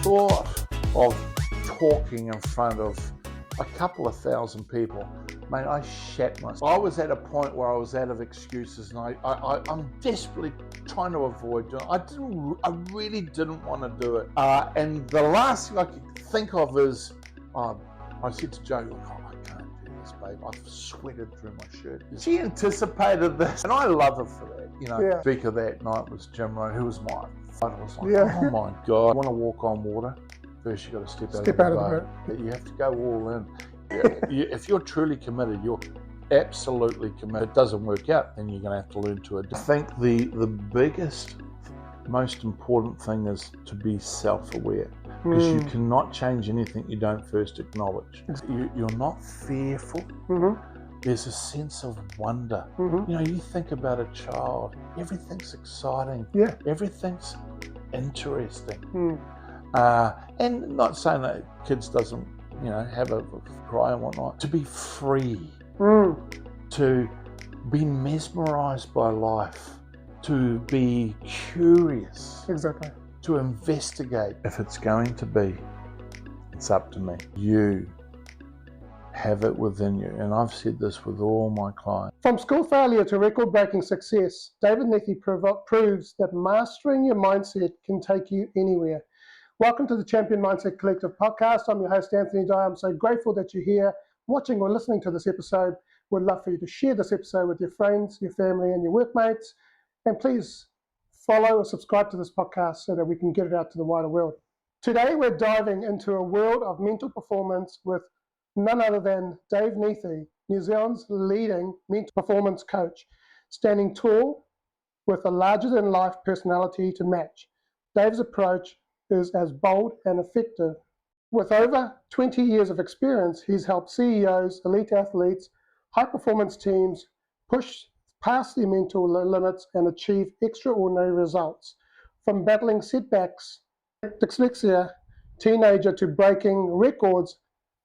thought of talking in front of a couple of thousand people, mate, I shat myself. I was at a point where I was out of excuses, and I'm desperately trying to avoid doing it. I really didn't want to do it. And the last thing I could think of is, I said to Jo, look, I can't do this, babe. I've sweated through my shirt. She anticipated this, and I love her for that. You know, Yeah. Speaker that night was Jim Rohn, who was my fighter. I was like, Yeah. oh my God, I want to walk on water. First, you got to step out of the boat. You have to go all in. If you're truly committed, you're absolutely committed. If it doesn't work out, then you're going to have to learn to adapt. I think the biggest, most important thing is to be self-aware, because you cannot change anything you don't first acknowledge. You're not fearful. There's a sense of wonder. You know, you think about a child, everything's exciting. Yeah. Everything's interesting. And not saying that kids doesn't, you know, have a cry and whatnot. To be free, to be mesmerised by life, to be curious, Exactly, to investigate. If it's going to be, it's up to me. You have it within you, and I've said this with all my clients. From school failure to record-breaking success, David Niethe proves that mastering your mindset can take you anywhere. Welcome to the Champion Mindset Collective podcast. I'm your host, Anthony Dahya. I'm so grateful that you're here watching or listening to this episode. We'd love for you to share this episode with your friends, your family, and your workmates. And please follow or subscribe to this podcast so that we can get it out to the wider world. Today, we're diving into a world of mental performance with none other than Dave Neithe, New Zealand's leading mental performance coach, standing tall with a larger-than-life personality to match. Dave's approach is as bold and effective. With over 20 years of experience, he's helped CEOs, elite athletes, high-performance teams push past their mental limits and achieve extraordinary results. From battling setbacks, dyslexia, teenager to breaking records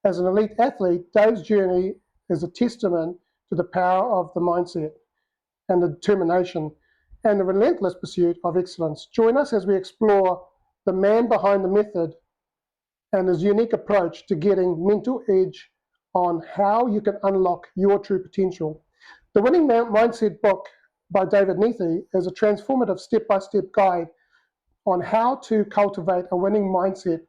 as an elite athlete, Dave's journey is a testament to the power of the mindset and the determination and the relentless pursuit of excellence. Join us as we explore the man behind the method and his unique approach to getting mental edge on how you can unlock your true potential. The Winning Mindset book by David Neithe is a transformative step-by-step guide on how to cultivate a winning mindset,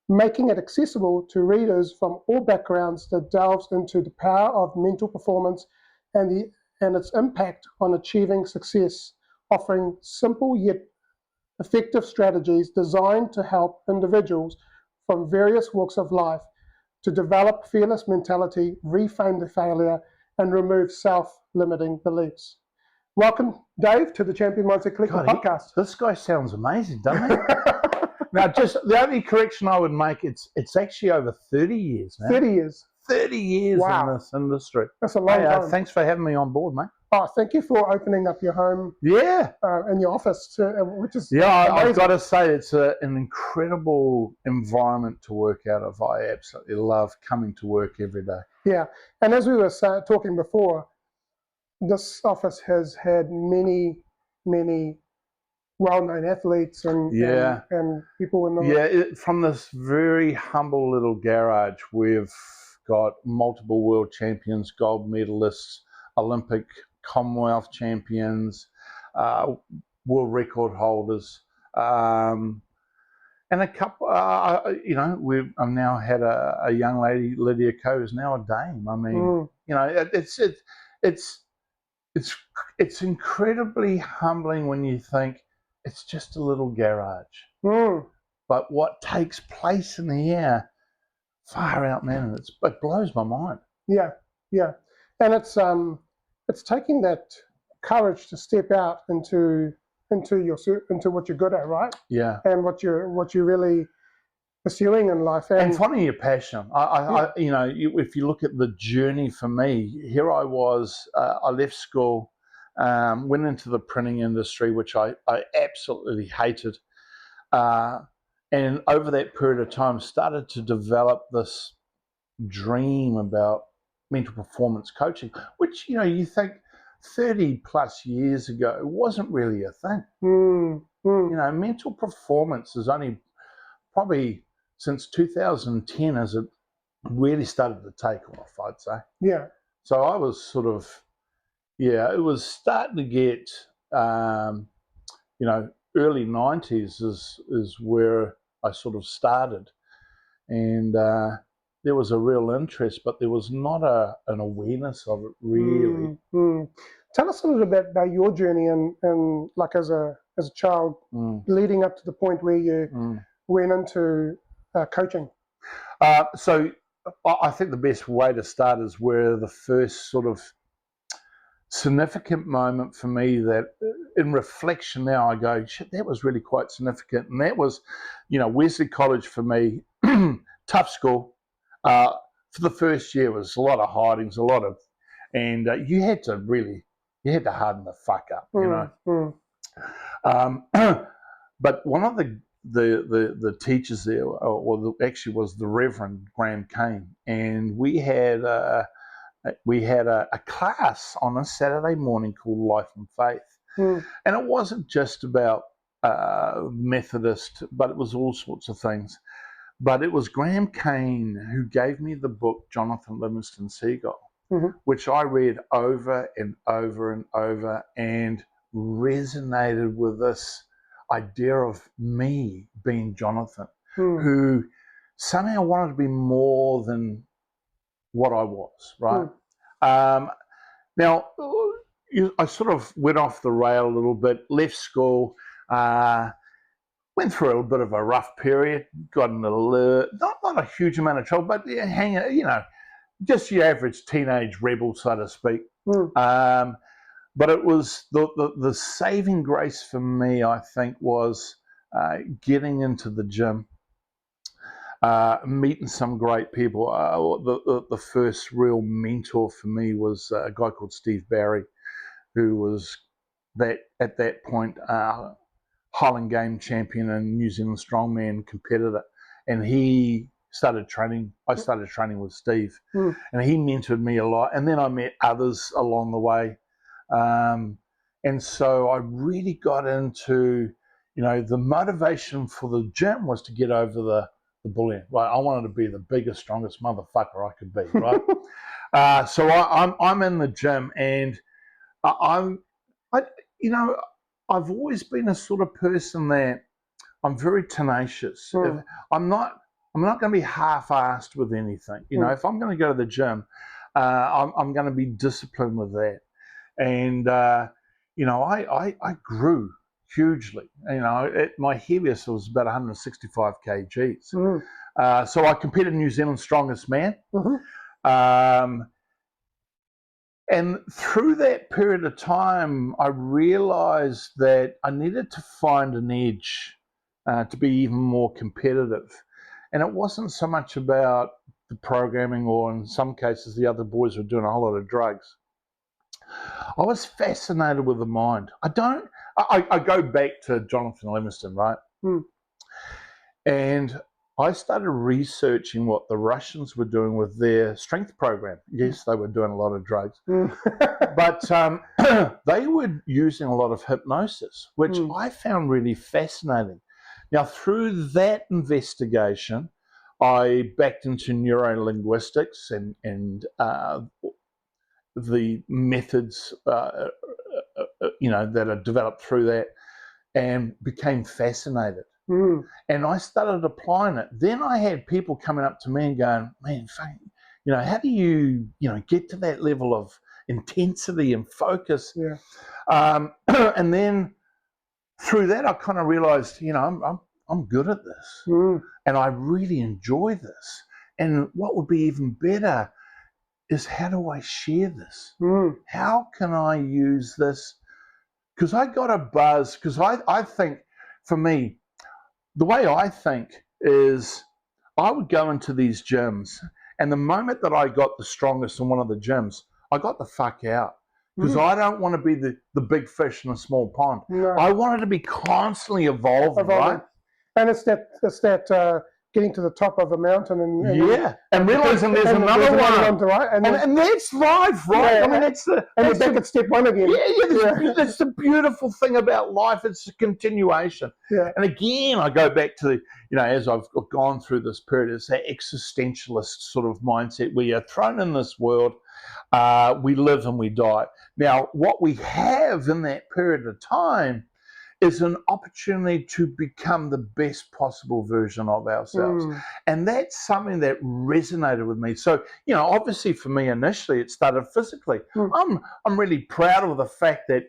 making it accessible to readers from all backgrounds that delves into the power of mental performance and its impact on achieving success, offering simple yet effective strategies designed to help individuals from various walks of life to develop fearless mentality, reframe the failure, and remove self-limiting beliefs. Welcome, Dave, to the Champion Mindset Collective podcast. This guy sounds amazing, doesn't he? Now, just the only correction I would make, it's actually over 30 years now. 30 years. 30 years Wow. in this industry. That's a long time. Thanks for having me on board, mate. Oh, thank you for opening up your home. Yeah. In your office, which is amazing. I've got to say, it's an incredible environment to work out of. I absolutely love coming to work every day. Yeah, and as we were talking before, this office has had many well-known athletes and people in the from this very humble little garage, we've got multiple world champions, gold medalists, Olympic, Commonwealth champions, world record holders, and a couple. I've now had a young lady, Lydia Coe, who's now a dame. I mean, you know, it's incredibly humbling when you think it's just a little garage, but what takes place in the air, far out, man, it blows my mind. Yeah, and it's taking that courage to step out into what you're good at, right? Yeah, and what you're really pursuing in life, and finding your passion. If you look at the journey for me, here I was. I left school, went into the printing industry, which I absolutely hated, and over that period of time, started to develop this dream about mental performance coaching, which, you know, you think 30 plus years ago wasn't really a thing. You know, mental performance is only probably since 2010 as it really started to take off, I'd say. Yeah. So I was sort of, it was starting to get, early 90s is where I sort of started. And there was a real interest, but there was not an awareness of it, really. Tell us a little bit about your journey and like as a child, leading up to the point where you went into coaching. So I think the best way to start is where the first sort of significant moment for me that in reflection now I go, shit, that was really quite significant. And that was, Wesley College for me, tough school. For the first year was a lot of hidings, and you had to harden the fuck up, But one of the teachers there, actually was the Reverend Graham Kane, and we had a class on a Saturday morning called Life and Faith, and it wasn't just about Methodist, but it was all sorts of things. But it was Graham Kane who gave me the book Jonathan Livingston Seagull, which I read over and over and over and resonated with this idea of me being Jonathan, who somehow wanted to be more than what I was, right? Now, I sort of went off the rail a little bit, left school, went through a little bit of a rough period, got in not a huge amount of trouble, but just your average teenage rebel, so to speak. But it was the saving grace for me, I think, was getting into the gym, meeting some great people. The first real mentor for me was a guy called Steve Barry, who was at that point Highland Game champion and New Zealand strongman competitor, and he started training. I started training with Steve, and he mentored me a lot. And then I met others along the way, and so I really got into, the motivation for the gym was to get over the bullying. Right, I wanted to be the biggest, strongest motherfucker I could be. Right, so I'm in the gym, and I've always been a sort of person that I'm very tenacious. I'm not going to be half-assed with anything. If I'm going to go to the gym, I'm going to be disciplined with that. And I grew hugely. My heaviest was about 165 kgs. So I competed in New Zealand's Strongest Man. And through that period of time, I realized that I needed to find an edge to be even more competitive. And it wasn't so much about the programming, or in some cases, the other boys were doing a whole lot of drugs. I was fascinated with the mind. I go back to Jonathan Livingston, right? And I started researching what the Russians were doing with their strength program. Yes, they were doing a lot of drugs, but they were using a lot of hypnosis, which I found really fascinating. Now, through that investigation, I backed into neurolinguistics and the methods, that are developed through that, and became fascinated. And I started applying it. Then I had people coming up to me and going, man, how do you, get to that level of intensity and focus? And then through that, I kind of realized, I'm good at this, and I really enjoy this. And what would be even better is, how do I share this? How can I use this? Because I got a buzz, because I think, for me, the way I think is, I would go into these gyms, and the moment that I got the strongest in one of the gyms, I got the fuck out. Because I don't want to be the big fish in a small pond. No. I wanted to be constantly evolving, right? And it's that getting to the top of a mountain and realizing there's another one. Right? And that's life, right? Yeah, I mean, that's you're back at step one again. That's the beautiful thing about life. It's a continuation. Yeah. And again, I go back to as I've gone through this period, it's that existentialist sort of mindset where you're thrown in this world, we live and we die. Now, what we have in that period of time is an opportunity to become the best possible version of ourselves. And that's something that resonated with me. So, obviously for me initially, it started physically. I'm really proud of the fact that,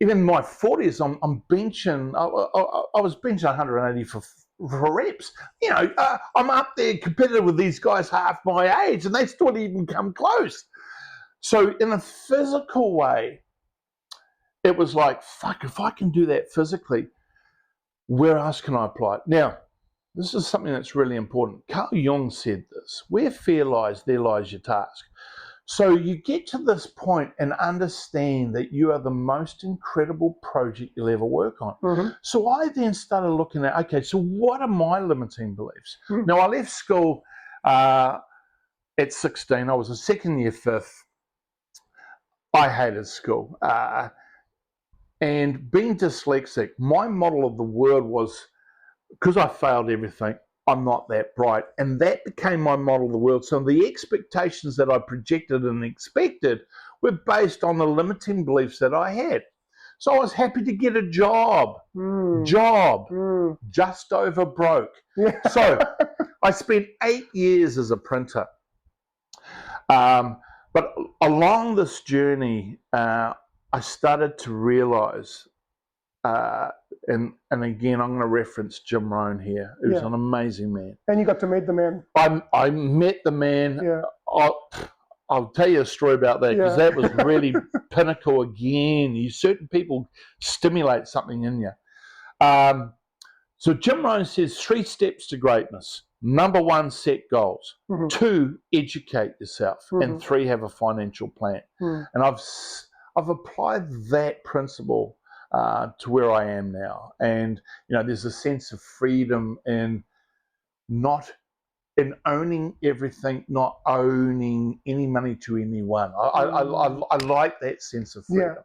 even in my 40s, I'm benching, I was benching 180 for reps. I'm up there competitive with these guys half my age, and they still didn't even come close. So in a physical way, it was like, fuck, if I can do that physically, where else can I apply it? Now, this is something that's really important. Carl Jung said this: where fear lies, there lies your task. So you get to this point and understand that you are the most incredible project you'll ever work on. So I then started looking at, okay, so what are my limiting beliefs? Now, I left school at 16. I was a second year fifth. I hated school. And being dyslexic, my model of the world was, because I failed everything, I'm not that bright. And that became my model of the world. So the expectations that I projected and expected were based on the limiting beliefs that I had. So I was happy to get a job, just over broke. So I spent 8 years as a printer. But along this journey, I started to realize, and again, I'm going to reference Jim Rohn here, who's an amazing man. And you got to meet the man. I met the man. I'll tell you a story about that, because that was really pinnacle again. Certain people stimulate something in you. So Jim Rohn says 3 steps to greatness. Number 1, set goals. 2, educate yourself. And 3, have a financial plan. And I've applied that principle to where I am now. And, there's a sense of freedom in owning everything, not owning any money to anyone. I like that sense of freedom.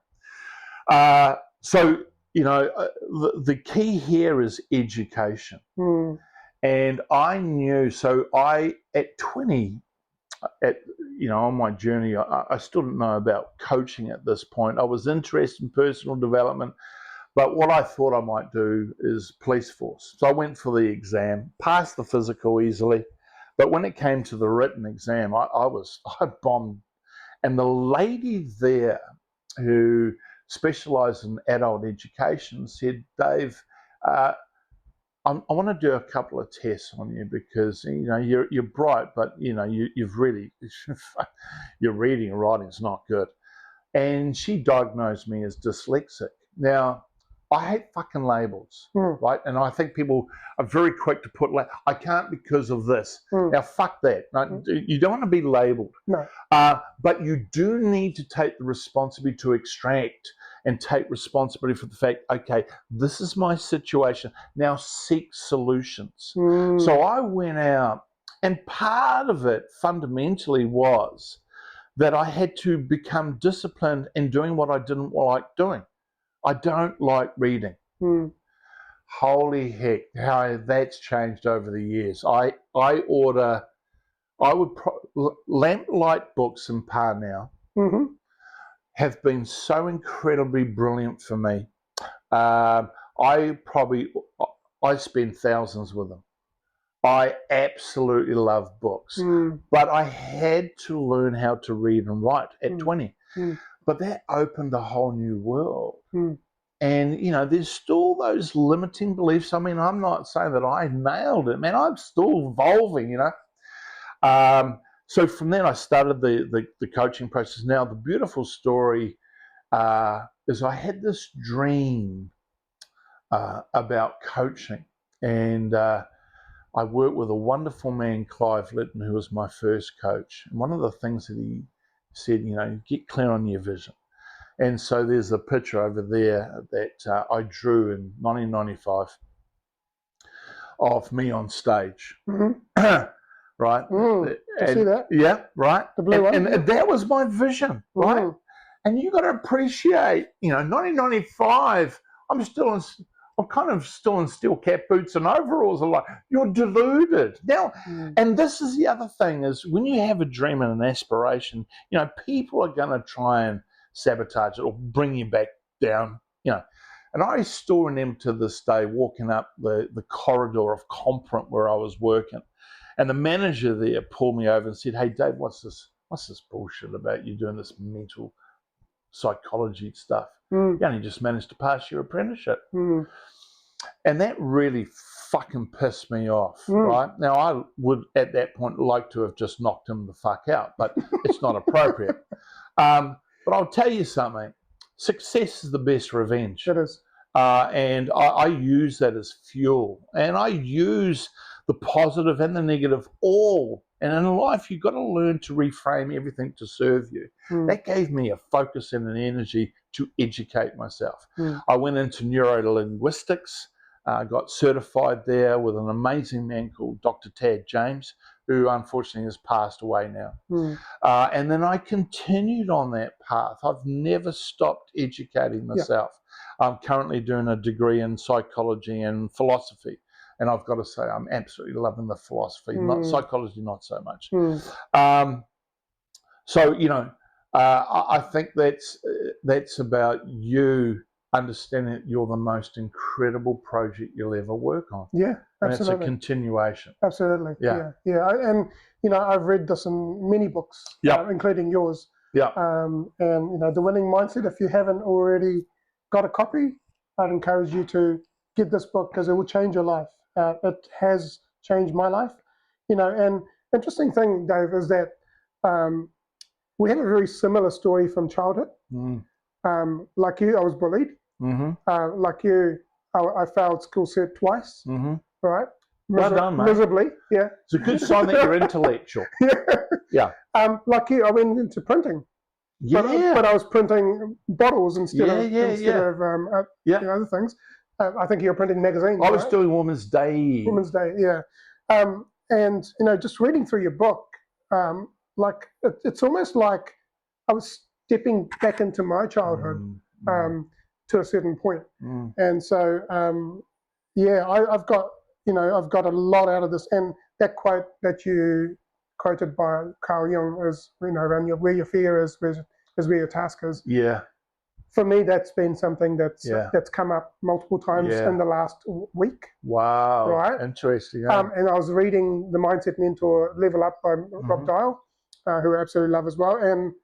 So, the key here is education. And I knew, so at 20, on my journey, I still didn't know about coaching at this point. I was interested in personal development, but what I thought I might do is police force. So I went for the exam, passed the physical easily, but when it came to the written exam, I bombed. And the lady there who specialised in adult education said, Dave, I want to do a couple of tests on you, because you're bright, but you've really your reading and writing is not good. And she diagnosed me as dyslexic. Now, I hate fucking labels, right? And I think people are very quick to put, I can't because of this. Now, fuck that. No, you don't want to be labeled. No. But you do need to take the responsibility to extract and take responsibility for the fact, okay, this is my situation. Now seek solutions. So I went out, and part of it fundamentally was that I had to become disciplined in doing what I didn't like doing. I don't like reading. Holy heck, how that's changed over the years. Lamplight books in par now have been so incredibly brilliant for me. I spend thousands with them. I absolutely love books, but I had to learn how to read and write at 20. But that opened a whole new world. And, there's still those limiting beliefs. I mean, I'm not saying that I nailed it, man. I'm still evolving, So from then I started the coaching process. Now, the beautiful story is I had this dream about coaching. And I worked with a wonderful man, Clive Litton, who was my first coach. And one of the things that he said, get clear on your vision. And so there's a picture over there that I drew in 1995. of me on stage. Mm-hmm. Right? You see that? Yeah, right. The blue one. And that was my vision, right? Mm. And you got to appreciate, 1995, I'm kind of still in steel cap boots and overalls. I'm like, you're deluded. Now, and this is the other thing is when you have a dream and an aspiration, people are going to try and sabotage it or bring you back down, And I still remember to this day walking up the corridor of Comprint where I was working. And the manager there pulled me over and said, "Hey, Dave, what's this bullshit about you doing this mental psychology stuff? You only just managed to pass your apprenticeship." And that really fucking pissed me off, right? Now, I would, at that point, like to have just knocked him the fuck out, but it's not appropriate. But I'll tell you something. Success is the best revenge. It is. And I use that as fuel. And I use the positive and the negative all. And in life, you've got to learn to reframe everything to serve you. That gave me a focus and an energy to educate myself. I went into neurolinguistics, got certified there with an amazing man called Dr. Tad James, who unfortunately has passed away now. And then I continued on that path. I've never stopped educating myself. I'm currently doing a degree in psychology and philosophy. And I've got to say, I'm absolutely loving the philosophy, not psychology, not so much. So, I think that's about you understanding that you're the most incredible project you'll ever work on. Yeah, absolutely. And it's a continuation. Absolutely. Yeah. And, I've read this in many books, including yours. Yeah. And, The Winning Mindset, if you haven't already got a copy, I'd encourage you to get this book because it will change your life. It has changed my life. And interesting thing, Dave, is that we have a very similar story from childhood. Like you, I was bullied. Like you, I failed school cert twice. Right? Well done, mate. Miserably, yeah. It's a good sign that you're intellectual. Yeah. Like you, I went into printing. Yeah. But I was printing bottles instead of other things. I think you're printing magazines. I was doing Women's Day. Women's Day, yeah. And just reading through your book, it's almost like I was stepping back into my childhood to a certain point. And so, I've got a lot out of this. And that quote that you quoted by Carl Jung is, around where your fear is where your task is. Yeah. For me, that's been something that's come up multiple times in the last week. Wow. Right? Interesting. And I was reading The Mindset Mentor Level Up by Rob Dial, who I absolutely love as well. And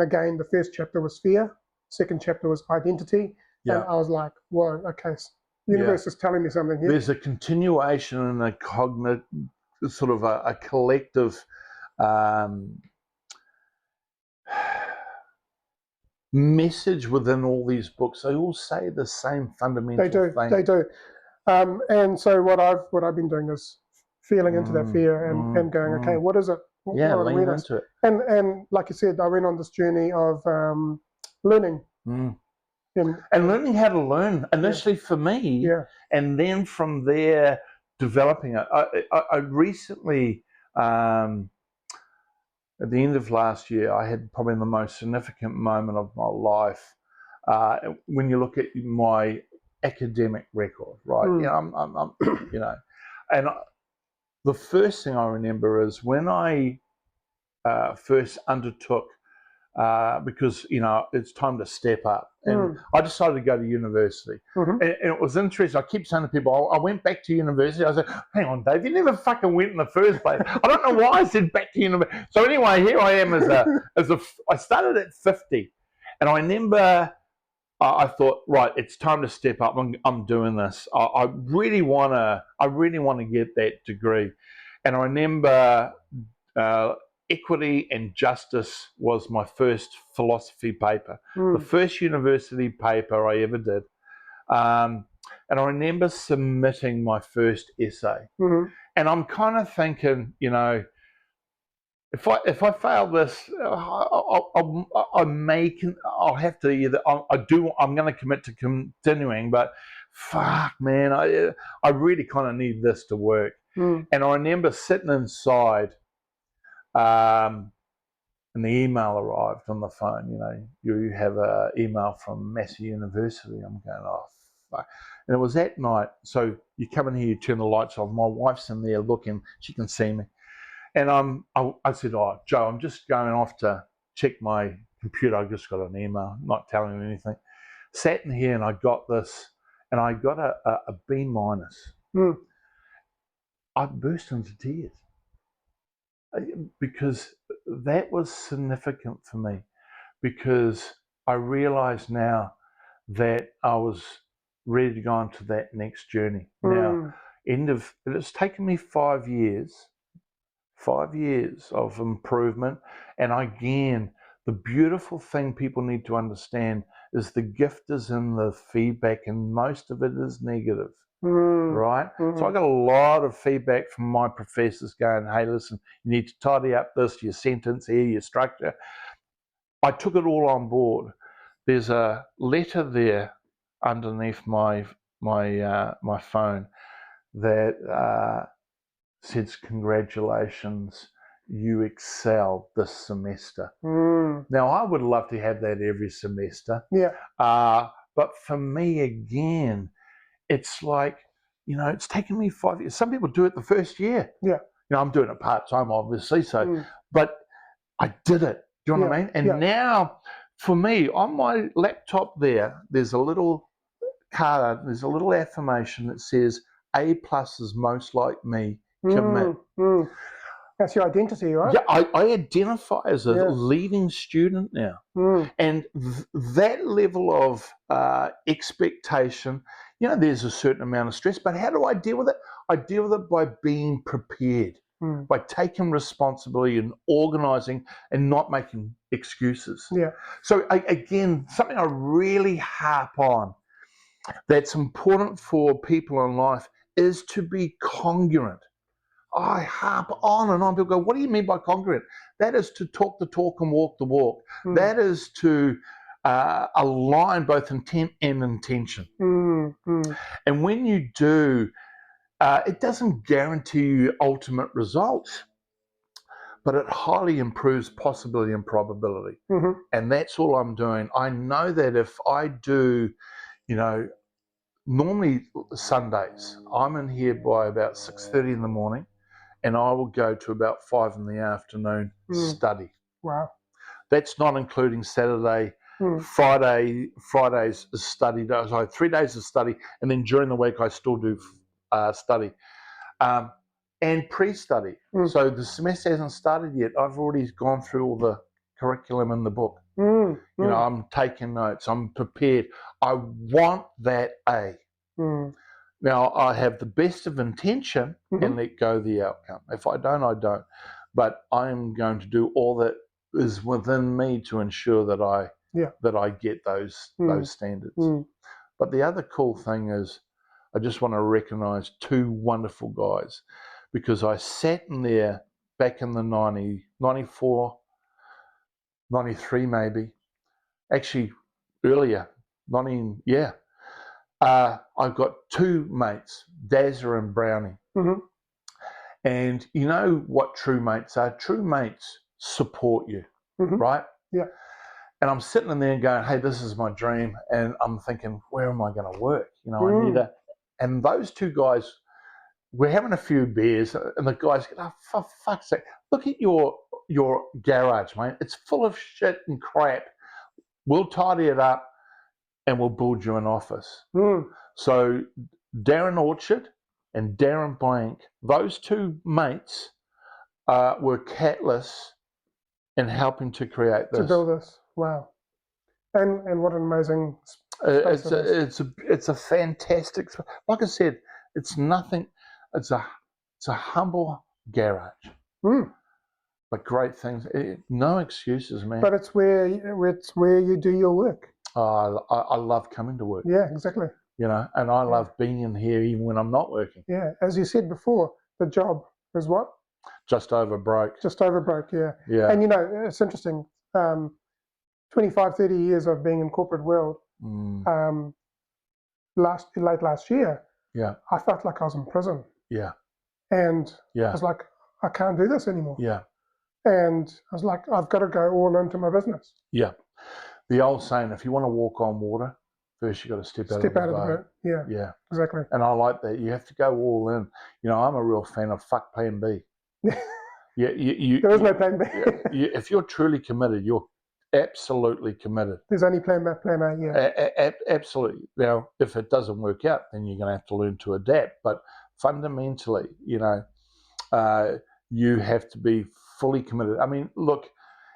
again, the first chapter was fear. Second chapter was identity. Yeah. And I was like, whoa, okay, the universe is telling me something here. There's a continuation and a cognitive, sort of a collective message within all these books. They all say the same fundamental thing. They do. And so what I've been doing is feeling into that fear and going, okay, what is it? Lean into it. And like you said, I went on this journey of learning. And learning how to learn initially for me, and then from there developing it. I recently, at the end of last year, I had probably the most significant moment of my life. When you look at my academic record, right? I'm and the first thing I remember is when I first undertook, because it's time to step up, and I decided to go to university. And it was interesting. I keep saying to people, I went back to university. I said, hang on, Dave, you never fucking went in the first place. I don't know why I said back to university. So anyway, here I am I started at 50, and I remember I thought, right, it's time to step up. I'm doing this. I really want to get that degree. And I remember Equity and Justice was my first philosophy paper, the first university paper I ever did. And I remember submitting my first essay. And I'm kind of thinking, if I fail this, I'll have to either I'm going to commit to continuing, but fuck, man, I really kind of need this to work. And I remember sitting inside, and the email arrived on the phone. You have an email from Massey University. I'm going, oh fuck. And it was that night. So you come in here, you turn the lights off. My wife's in there looking. She can see me. And I said, oh, Joe, I'm just going off to check my computer. I just got an email, not telling him anything. Sat in here and I got this, and I got a B minus. I burst into tears because that was significant for me, because I realized now that I was ready to go on to that next journey. Now, it's taken me 5 years. 5 years of improvement. And again, the beautiful thing people need to understand is the gift is in the feedback, and most of it is negative, right? So I got a lot of feedback from my professors going, hey, listen, you need to tidy up this, your sentence here, your structure. I took it all on board. There's a letter there underneath my phone that says, congratulations, you excelled this semester. Now, I would love to have that every semester. Yeah. But for me, again, it's like, it's taken me 5 years. Some people do it the first year. Yeah. I'm doing it part-time, obviously, so, but I did it. Do you know what I mean? And now, for me, on my laptop there's a little card, there's a little affirmation that says, A+ is most like me. Commit. That's your identity, right? Yeah, I identify as a leading student now. And that level of expectation, there's a certain amount of stress, but how do I deal with it? I deal with it by being prepared, by taking responsibility and organising and not making excuses. Yeah. So again, something I really harp on that's important for people in life is to be congruent. I harp on and on. People go, what do you mean by congruent? That is to talk the talk and walk the walk. That is to align both intent and intention. And when you do, it doesn't guarantee you ultimate results, but it highly improves possibility and probability. And that's all I'm doing. I know that if I do, normally Sundays, I'm in here by about 6:30 in the morning, and I will go to about 5 in the afternoon, study. Wow. That's not including Saturday. Fridays is study. So 3 days of study, and then during the week I still do study. And pre-study. So the semester hasn't started yet. I've already gone through all the curriculum in the book. I'm taking notes. I'm prepared. I want that A. Now, I have the best of intention and let go the outcome. If I don't, I don't. But I am going to do all that is within me to ensure that I get those standards. But the other cool thing is, I just want to recognise 2 wonderful guys, because I sat in there back in the 94, 93 maybe, actually earlier, I've got 2 mates, Dahya and Brownie. And you know what true mates are? True mates support you, right? Yeah. And I'm sitting in there and going, hey, this is my dream. And I'm thinking, where am I going to work? I need a... And those 2 guys, we're having a few beers, and the guys go, oh, for fuck's sake, look at your garage, mate. It's full of shit and crap. We'll tidy it up and we'll build you an office. So Darren Orchard and Darren Blank, those 2 mates were catalysts in helping to create this. To build this. Wow. And what an amazing it's a fantastic, like I said, it's nothing, it's a humble garage. But great things, no excuses, man. But it's where you do your work. I love coming to work. Yeah, exactly. And I love being in here even when I'm not working. Yeah, as you said before, the job is what? Just over broke. Just over broke, yeah. Yeah. And, you know, it's interesting. 25, 30 years of being in corporate world. Late last year, Yeah. I felt like I was in prison. Yeah. And Yeah. I was like, I can't do this anymore. Yeah. And I was like, I've got to go all into my business. Yeah. The old saying, if you want to walk on water, first you've got to step out of the boat. Yeah. Yeah. Exactly. And I like that. You have to go all in. You know, I'm a real fan of fuck plan B. Yeah. There is no plan B. If you're truly committed, you're absolutely committed. There's only plan A, yeah. Absolutely. Now, if it doesn't work out, then you're going to have to learn to adapt. But fundamentally, you know, you have to be fully committed. I mean, look,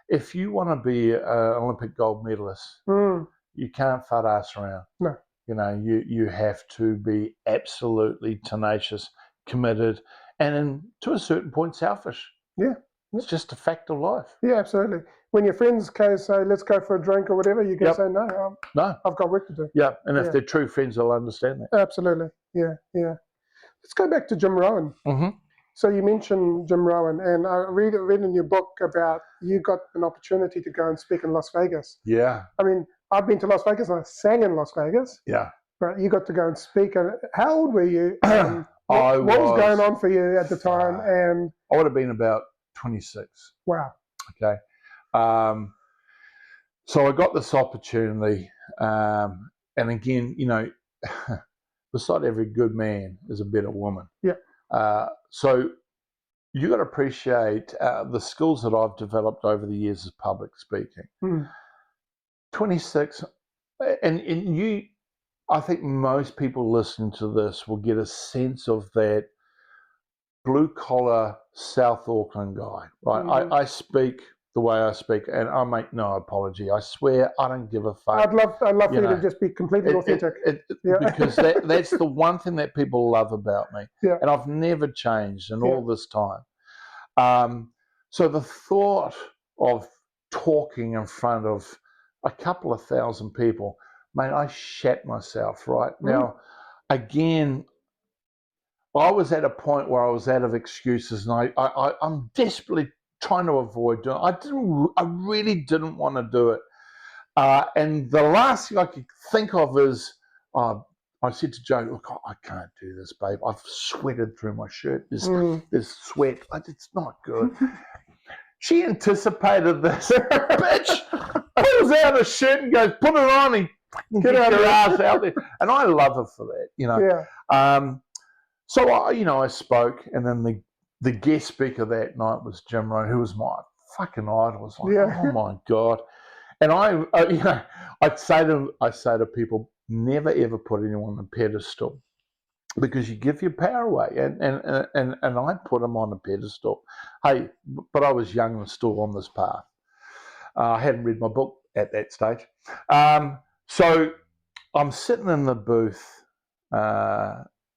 if you want to be an Olympic gold medalist, you can't fart ass around. No. You know, you have to be absolutely tenacious, committed, and to a certain point, selfish. Yeah. It's just a fact of life. Yeah, absolutely. When your friends say, let's go for a drink or whatever, you can say, no, I've got work to do. Yeah, and if they're true friends, they'll understand that. Absolutely. Yeah, yeah. Let's go back to Jim Rohn. Mm-hmm. So you mentioned Jim Rohn, and I read in your book about you got an opportunity to go and speak in Las Vegas. Yeah. I mean, I've been to Las Vegas and I sang in Las Vegas. Yeah. But you got to go and speak. And how old were you? What was going on for you at the time? And I would have been about 26. Wow. Okay. So I got this opportunity, and again, you know, beside every good man is a better woman. Yeah. So you got to appreciate the skills that I've developed over the years as public speaking. 26, and you, I think most people listening to this will get a sense of that blue collar South Auckland guy, right? I speak the way I speak, and I make no apology. I swear, I don't give a fuck. I'd love for you to just be completely authentic. Because that's the one thing that people love about me. Yeah. And I've never changed in all this time. So the thought of talking in front of a couple of thousand people, mate, I shat myself, right? Now, again, I was at a point where I was out of excuses, and I'm desperately trying to avoid doing it. I really didn't want to do it. And the last thing I could think of is, I said to Jo, look, I can't do this, babe. I've sweated through my shirt. There's sweat. It's not good. She anticipated this. Bitch pulls out a shirt and goes, put it on and get your ass out there. And I love her for that, you know. Yeah. So I spoke, and then the guest speaker that night was Jim Rohn, who was my fucking idol. I was like, oh my God. And I say to people, never ever put anyone on a pedestal, because you give your power away. And I put him on a pedestal. Hey, but I was young and still on this path. I hadn't read my book at that stage. So I'm sitting in the booth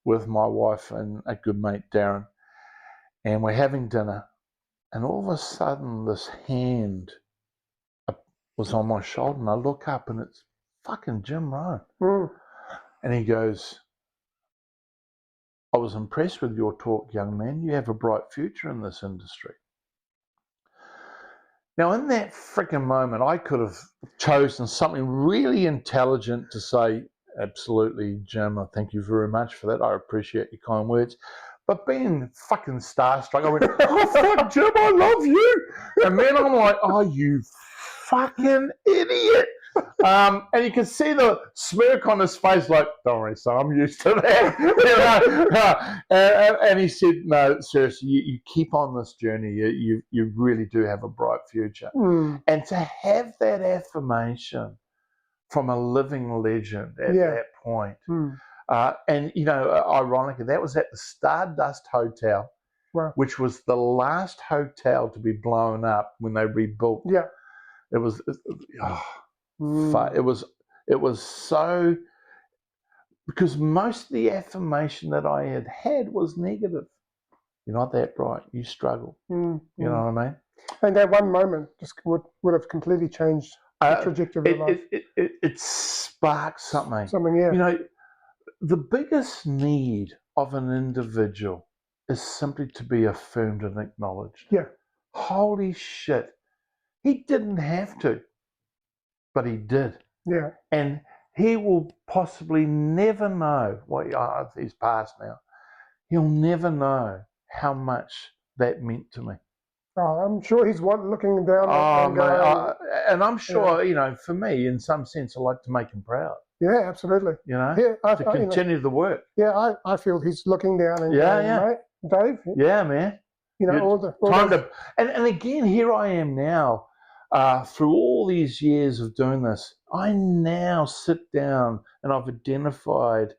with my wife and a good mate, Darren, and we're having dinner, and all of a sudden this hand was on my shoulder, and I look up, and it's fucking Jim Rohn. And he goes, I was impressed with your talk, young man. You have a bright future in this industry. Now, in that freaking moment, I could have chosen something really intelligent to say, absolutely, Jim, I thank you very much for that. I appreciate your kind words. But being fucking starstruck, I went, oh, fuck, Jim, I love you. And then I'm like, oh, you fucking idiot. And you can see the smirk on his face, like, don't worry, son, I'm used to that. And he said, no, seriously, you keep on this journey. You really do have a bright future. And to have that affirmation from a living legend at that point. And, ironically, that was at the Stardust Hotel, which was the last hotel to be blown up when they rebuilt. Yeah. It was so, because most of the affirmation that I had was negative. You're not that bright. You struggle. You know what I mean? And that one moment just would have completely changed the trajectory of life. It sparked something. Something, yeah. The biggest need of an individual is simply to be affirmed and acknowledged. Yeah. Holy shit. He didn't have to, but he did. Yeah. And he will possibly never know, he's passed now, he'll never know how much that meant to me. Oh, I'm sure he's looking down and going, and I'm sure, for me, in some sense, I like to make him proud. Yeah, absolutely. To continue the work. Yeah, I feel he's looking down and going, mate, Dave. Yeah, man. And again, here I am now, through all these years of doing this, I now sit down and I've identified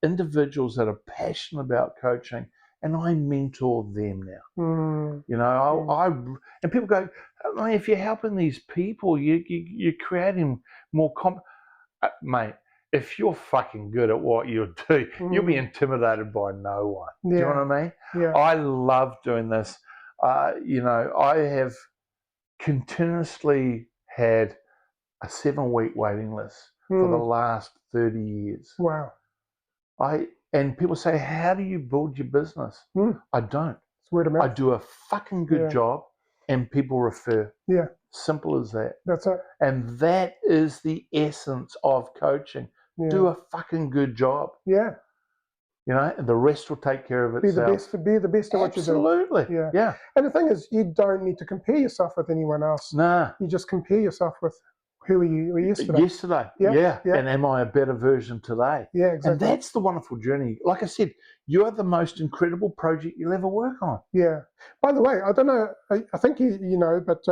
individuals that are passionate about coaching, and I mentor them now. And people go, if you're helping these people, you're creating more mate, if you're fucking good at what you do, you'll be intimidated by no one. Do you know what I mean? Yeah. I love doing this. I have continuously had a 7-week waiting list for the last 30 years. Wow. And people say, how do you build your business? I don't. It's word of mouth. I do a fucking good job and people refer. Yeah. Simple as that. That's it. And that is the essence of coaching. Yeah. Do a fucking good job. Yeah. And the rest will take care of itself. Be the best at what you do. Absolutely. Yeah. And the thing is, you don't need to compare yourself with anyone else. Nah. You just compare yourself with who were you yesterday. Yeah. And am I a better version today? Yeah, exactly. And that's the wonderful journey. Like I said, you're the most incredible project you'll ever work on. Yeah. By the way, I don't know, I think you know, but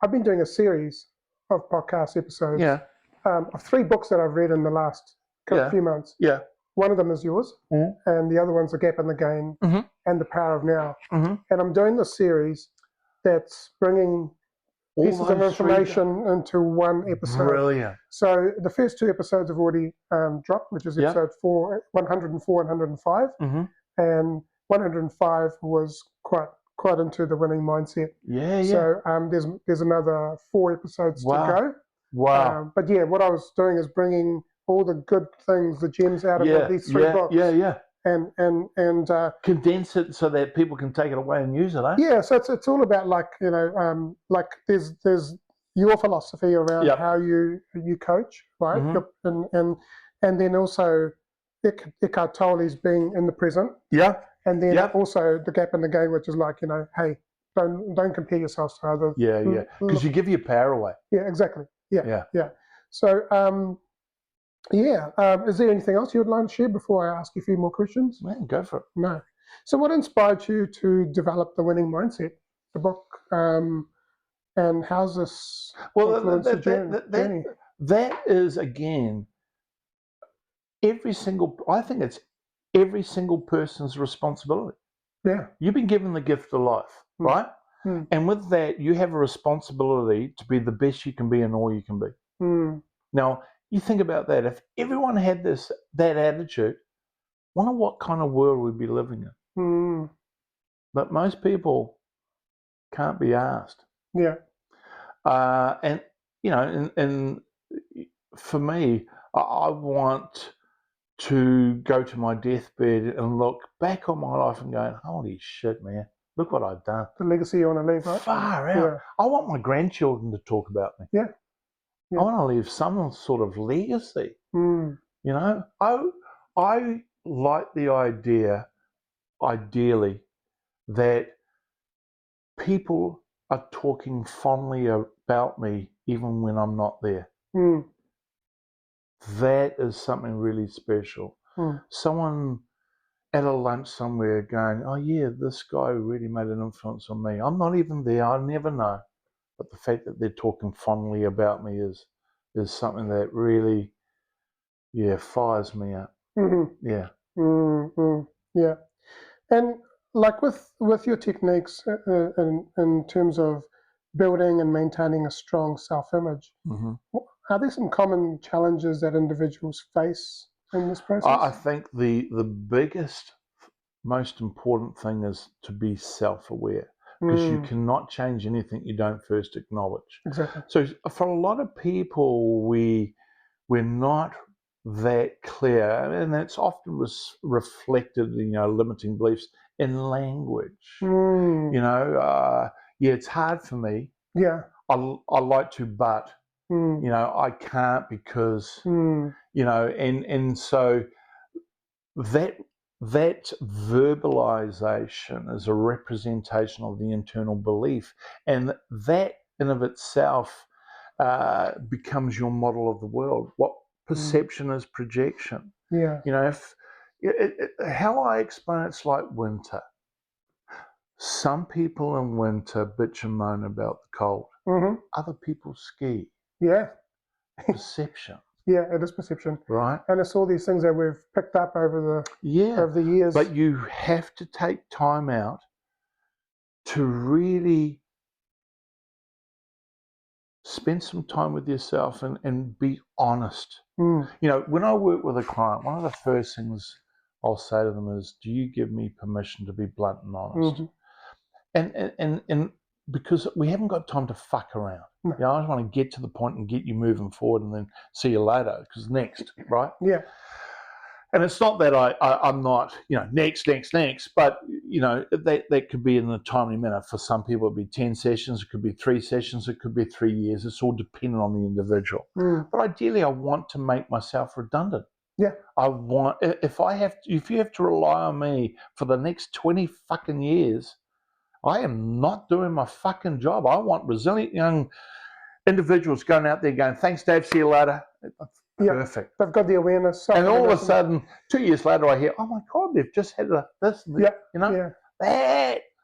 I've been doing a series of podcast episodes of 3 books that I've read in the last few months. Yeah. One of them is yours, and the other one's The Gap in the Game and The Power of Now. And I'm doing this series that's bringing pieces of information into one episode. Brilliant. So the first 2 episodes have already dropped, which is episode 104 and 105. And 105 was quite into the winning mindset. Yeah. So there's another 4 episodes to go. Wow. But what I was doing is bringing all the good things, the gems out of these 3 books. Yeah. And condense it so that people can take it away and use it, eh? Yeah, so it's all about like there's your philosophy around how you coach, right? And then also Eckhart Tolle's being in the present. Yeah. And then also The Gap in the Game, which is like, hey, don't compare yourselves to others. Yeah. Because you give your power away. Yeah, exactly. Yeah. So is there anything else you would like to share before I ask you a few more questions? Man, go for it. No. So what inspired you to develop the winning mindset, the book, and how's this influenced the journey? That is, again, I think it's every single person's responsibility. Yeah. You've been given the gift of life, right? And with that, you have a responsibility to be the best you can be and all you can be. Now, you think about that. If everyone had that attitude, wonder what kind of world we'd be living in. But most people can't be asked. Yeah. And for me, I want to go to my deathbed and look back on my life and go, holy shit, man, look what I've done. The legacy you want to leave, right? Far out. Yeah. I want my grandchildren to talk about me. Yeah. I want to leave some sort of legacy. I like the idea, ideally, that people are talking fondly about me even when I'm not there. That is something really special. Someone at a lunch somewhere going, oh yeah, this guy really made an influence on me. I'm not even there, I never know. But the fact that they're talking fondly about me is something that really, fires me up. Yeah. Yeah. And like with your techniques in terms of building and maintaining a strong self-image, are there some common challenges that individuals face in this process? I think the biggest, most important thing is to be self-aware. Because you cannot change anything you don't first acknowledge. Exactly. So for a lot of people, we're not that clear, and that's often reflected in limiting beliefs in language. Yeah, it's hard for me. Yeah. I like to, but I can't because and so that verbalization is a representation of the internal belief, and that in of itself becomes your model of the world. What perception is projection? Yeah. If how I explain it's like winter. Some people in winter bitch and moan about the cold. Other people ski. Yeah. Perception. Yeah, it is perception. Right. And it's all these things that we've picked up over the years. But you have to take time out to really spend some time with yourself and be honest. When I work with a client, one of the first things I'll say to them is, do you give me permission to be blunt and honest? And because we haven't got time to fuck around. No. I just want to get to the point and get you moving forward and then see you later, because next, right? Yeah. And it's not that I'm not, next, but, that could be in a timely manner. For some people, it'd be 10 sessions, it could be 3 sessions, it could be 3 years. It's all dependent on the individual. But ideally, I want to make myself redundant. Yeah. If you have to rely on me for the next 20 fucking years, I am not doing my fucking job. I want resilient young individuals going out there going, thanks, Dave, see you later. Perfect. They've got the awareness. And all of a sudden, 2 years later, I hear, oh my God, they've just had this. That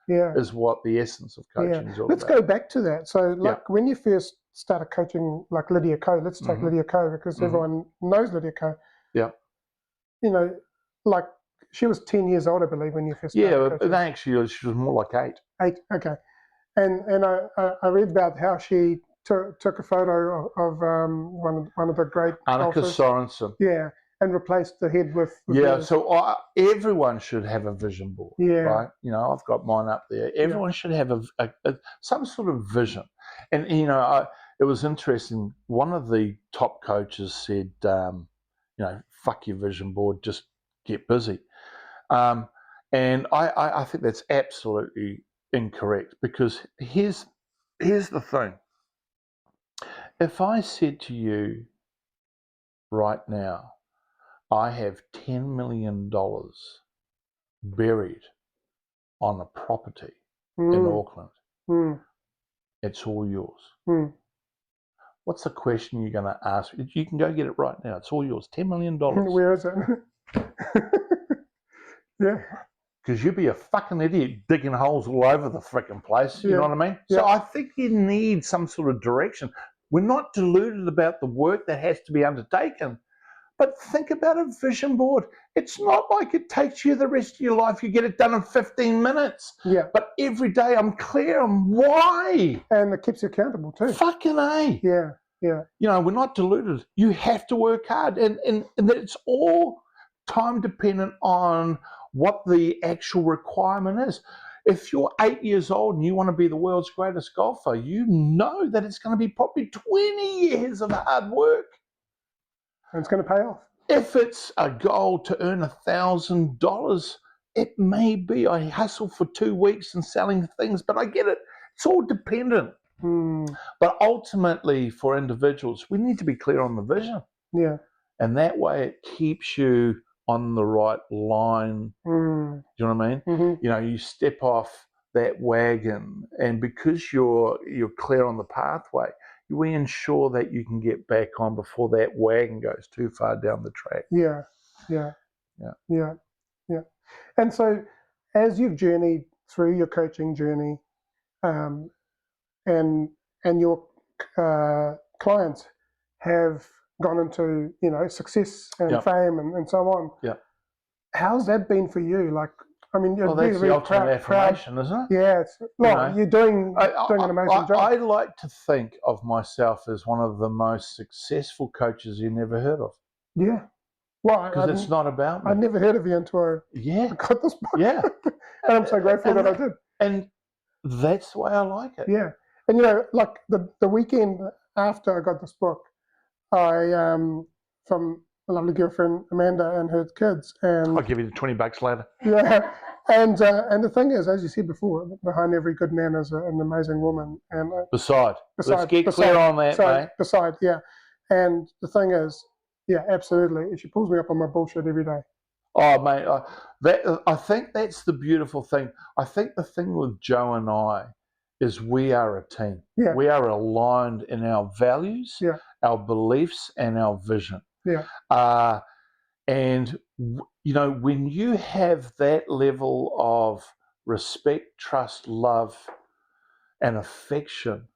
is what the essence of coaching is all Let's about. go back to that. So, when you first started coaching, like Lydia Ko, let's take Lydia Ko, because everyone knows Lydia Ko. Yeah. She was 10 years old, I believe, when you first started coaching. Actually, she was more like 8. 8, okay. And I read about how she took a photo of one of the great Annika golfers. Sorensen. Yeah, and replaced the head with so everyone should have a vision board, right? I've got mine up there. Everyone should have some sort of vision. And, it was interesting. One of the top coaches said, fuck your vision board, just get busy. And I think that's absolutely incorrect, because here's the thing. If I said to you right now, I have $10 million buried on a property in Auckland, it's all yours. What's the question you're going to ask? You can go get it right now. It's all yours. $10 million. Where is it? Yeah. Because you'd be a fucking idiot digging holes all over the frickin' place. You know what I mean? Yeah. So I think you need some sort of direction. We're not deluded about the work that has to be undertaken. But think about a vision board. It's not like it takes you the rest of your life. You get it done in 15 minutes. Yeah. But every day I'm clear on why. And it keeps you accountable too. Fucking A. Yeah, yeah. We're not deluded. You have to work hard. And it's all time dependent on what the actual requirement is. If you're 8 years old and you want to be the world's greatest golfer, you know that it's going to be probably 20 years of hard work. And it's going to pay off. If it's a goal to earn $1,000, it may be I hustle for 2 weeks and selling things, but I get it. It's all dependent. But ultimately, for individuals, we need to be clear on the vision. Yeah. And that way it keeps you on the right line. Do you know what I mean? Mm-hmm. You step off that wagon, and because you're clear on the pathway, we ensure that you can get back on before that wagon goes too far down the track. Yeah. And so, as you've journeyed through your coaching journey, and your clients have gone into success and fame and so on. Yeah. How's that been for you? Like, I mean, you're that's the ultimate affirmation, isn't it? Yeah, you're doing an amazing job. I like to think of myself as one of the most successful coaches you never heard of. Yeah. Well, because it's not about me. I never heard of you until I got this book. Yeah. And I'm so grateful that I did. And that's the way I like it. Yeah. And like the weekend after I got this book, I from a lovely girlfriend Amanda and her kids, and I'll give you the $20 later. Yeah, And the thing is, as you said before, behind every good man is an amazing woman. And let's get clear on that, mate. Yeah. And the thing is, yeah, absolutely. She pulls me up on my bullshit every day. Oh, mate, I think that's the beautiful thing. I think the thing with Joe and I is we are a team. Yeah. We are aligned in our values, our beliefs, and our vision. Yeah. And, you know, when you have that level of respect, trust, love, and affection,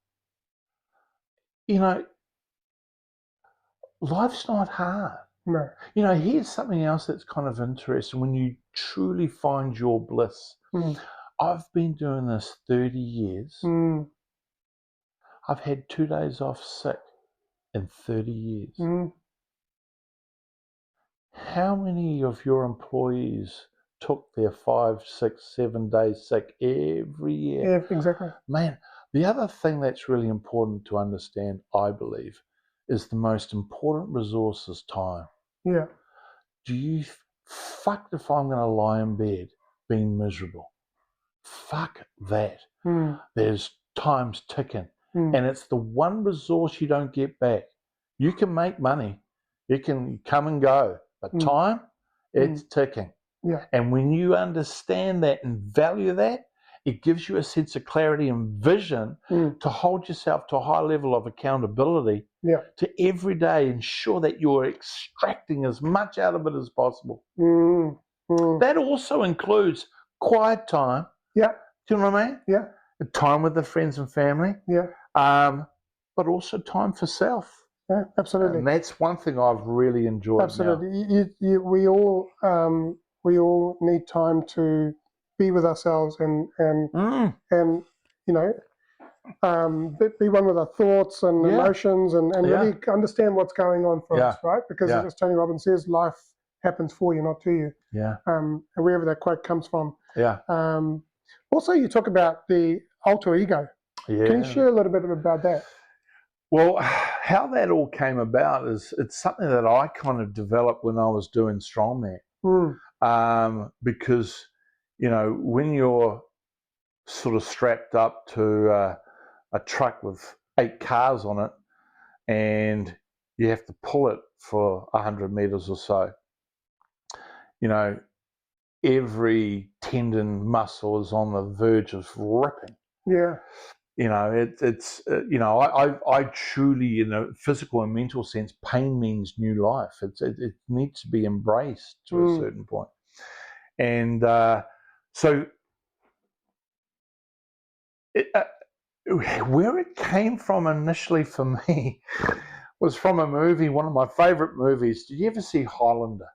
you know, life's not hard. No. You know, here's something else that's kind of interesting. When you truly find your bliss, I've been doing this 30 years. I've had 2 days off sick in 30 years. How many of your employees took their 5, 6, 7 days sick every year? Yeah, exactly. Man, the other thing that's really important to understand, I believe, is the most important resource is time. Yeah. Do you fuck if I'm going to lie in bed being miserable? Fuck that. There's time's ticking, and it's the one resource you don't get back. You can make money, you can come and go, but time, it's ticking. Yeah. And when you understand that and value that, it gives you a sense of clarity and vision to hold yourself to a high level of accountability to every day ensure that you're extracting as much out of it as possible. That also includes quiet time. Yeah. Do you know what I mean? Yeah. Time with the friends and family. Yeah. But also time for self. Yeah, absolutely. And that's one thing I've really enjoyed. Absolutely. We all need time to be with ourselves and you know, be one with our thoughts and emotions and really understand what's going on for us, right? Because as Tony Robbins says, life happens for you, not to you. Yeah. And wherever that quote comes from. Yeah. Also, you talk about the alter ego. Yeah. Can you share a little bit about that? Well, how that all came about is it's something that I kind of developed when I was doing strongman. Because, you know, when you're sort of strapped up to a truck with 8 cars on it and you have to pull it for 100 meters or so, you know, every tendon muscle is on the verge of ripping. Yeah. You know, it's you know, I truly, in a physical and mental sense, pain means new life. It needs to be embraced to a certain point. And so where it came from initially for me was from a movie, one of my favorite movies. Did you ever see Highlander?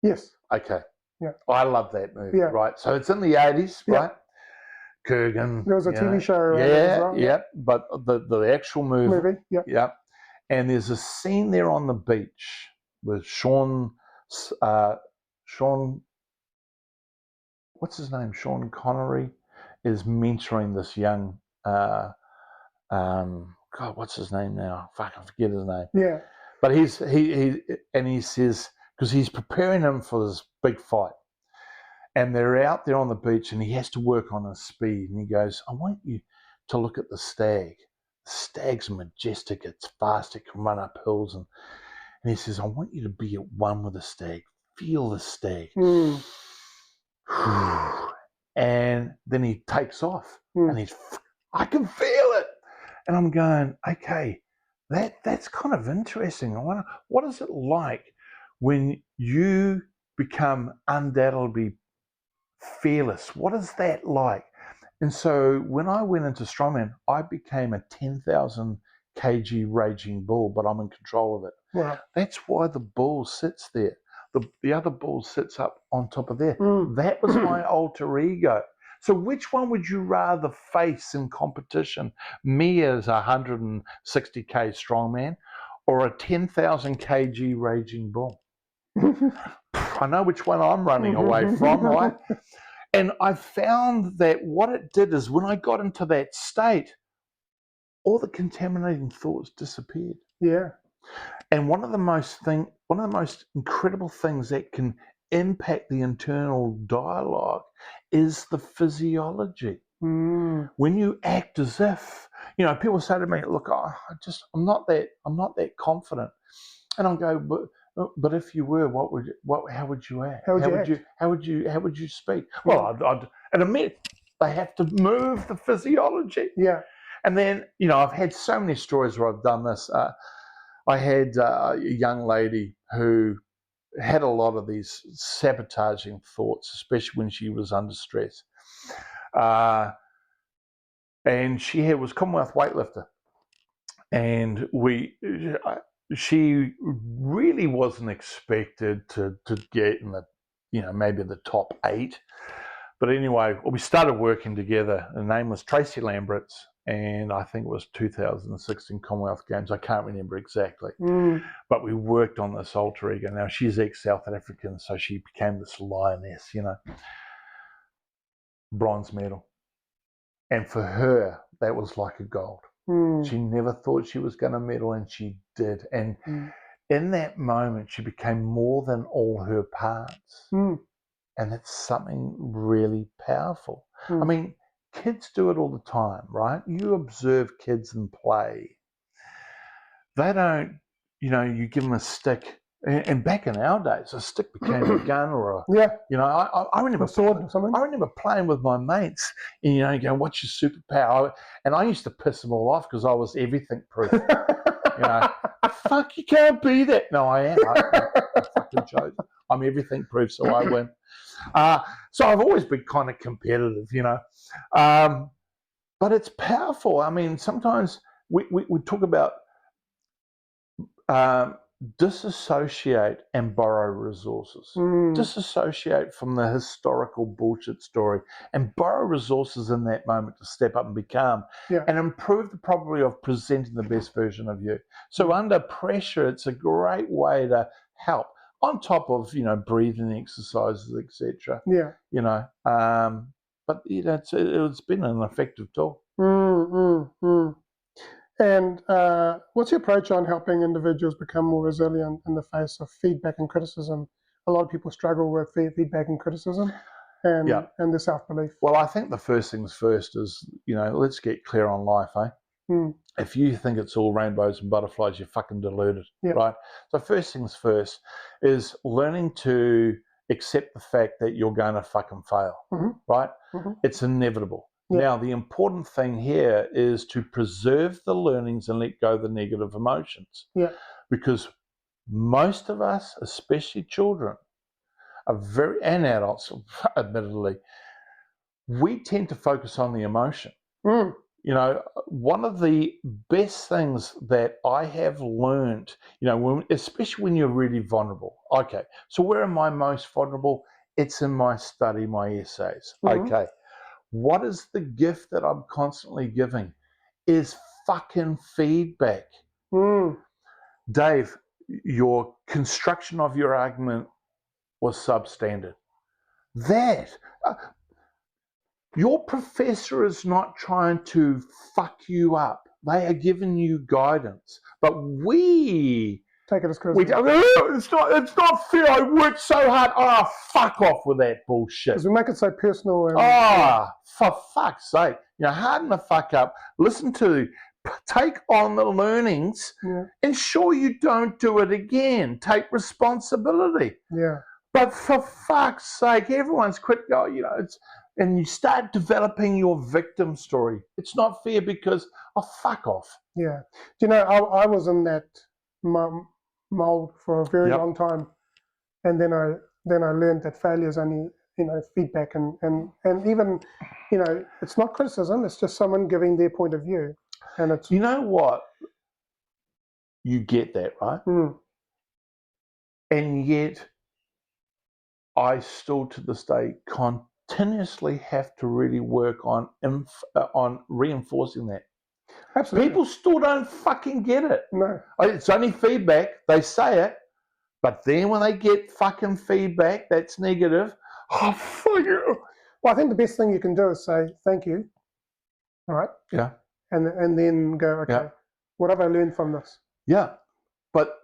Yes. Okay. Yeah. I love that movie, yeah. right? So it's in the 80s, right? Kurgan. There was a TV show around it as well. Yeah, but the actual movie. Yeah. And there's a scene there on the beach with Sean, what's his name? Sean Connery is mentoring this young, God, what's his name now? Fuck, I forget his name. Yeah. But he says, because he's preparing him for this big fight. And they're out there on the beach and he has to work on his speed. And he goes, I want you to look at the stag. The stag's majestic. It's fast. It can run up hills. And he says, I want you to be at one with the stag. Feel the stag. And then he takes off. And I can feel it. And I'm going, okay, that's kind of interesting. I wonder, what is it like when you become undoubtedly fearless? What is that like? And so when I went into strongman, I became a 10,000 kg raging bull, but I'm in control of it. Wow. That's why the bull sits there. The other bull sits up on top of there. That was my alter ego. So which one would you rather face in competition? Me as a 160k strongman or a 10,000 kg raging bull? I know which one I'm running away from, right? And I found that what it did is when I got into that state, all the contaminating thoughts disappeared. Yeah. And one of the most incredible things that can impact the internal dialogue is the physiology. When you act as if, people say to me, look, I'm not that confident. And I'll go, but if you were, how would you act? How would you speak? Well, and admit they have to move the physiology. Yeah. And then, I've had so many stories where I've done this. I had a young lady who had a lot of these sabotaging thoughts, especially when she was under stress. And she was Commonwealth weightlifter. And she really wasn't expected to get in the, maybe the top 8. But anyway, we started working together. Her name was Tracy Lamberts, and I think it was 2016 Commonwealth Games. I can't remember exactly. But we worked on this alter ego. Now, she's ex-South African, so she became this lioness, bronze medal. And for her, that was like a gold. She never thought she was going to medal, and she did. And in that moment, she became more than all her parts. And it's something really powerful. I mean, kids do it all the time, right? You observe kids and play. They don't, you give them a stick. And back in our days, a stick became a gun or I remember a sword or something. I remember playing with my mates and going, what's your superpower? And I used to piss them all off because I was everything proof. Fuck, you can't be that. No, I am. I fucking chose. I'm everything proof, so I win. So I've always been kind of competitive, but it's powerful. I mean, sometimes we talk about disassociate and borrow resources. Disassociate from the historical bullshit story and borrow resources in that moment to step up and be calm and improve the probability of presenting the best version of you. So under pressure, it's a great way to help on top of, breathing exercises, etc. But it's been an effective tool. And what's your approach on helping individuals become more resilient in the face of feedback and criticism? A lot of people struggle with feedback and criticism and the self-belief. Well, I think the first things first is, let's get clear on life, eh? If you think it's all rainbows and butterflies, you're fucking deluded, right? So first things first is learning to accept the fact that you're going to fucking fail, right? It's inevitable. Now, the important thing here is to preserve the learnings and let go of the negative emotions. Because most of us, especially children, and adults, admittedly, we tend to focus on the emotion. One of the best things that I have learned, especially when you're really vulnerable. Okay, so where am I most vulnerable? It's in my study, my essays. Okay. What is the gift that I'm constantly giving? Is fucking feedback. Dave, your construction of your argument was substandard. Your professor is not trying to fuck you up. They are giving you guidance. But we take it as criticism. It's not fair. I worked so hard. Fuck off with that bullshit. Because we make it so personal. For fuck's sake. Harden the fuck up. Take on the learnings. Ensure you don't do it again. Take responsibility. But for fuck's sake, everyone's quick. And you start developing your victim story. It's not fair because, fuck off. Yeah. I was in that mold for a very long time, and then I learned that failure is only feedback and even it's not criticism, it's just someone giving their point of view, and it's what, you get that, right? And yet I still to this day continuously have to really work on reinforcing that. Absolutely. People still don't fucking get it. No. It's only feedback. They say it. But then when they get fucking feedback that's negative, fuck you. Well, I think the best thing you can do is say, thank you. All right? Yeah. And then go, okay, what have I learned from this? Yeah. But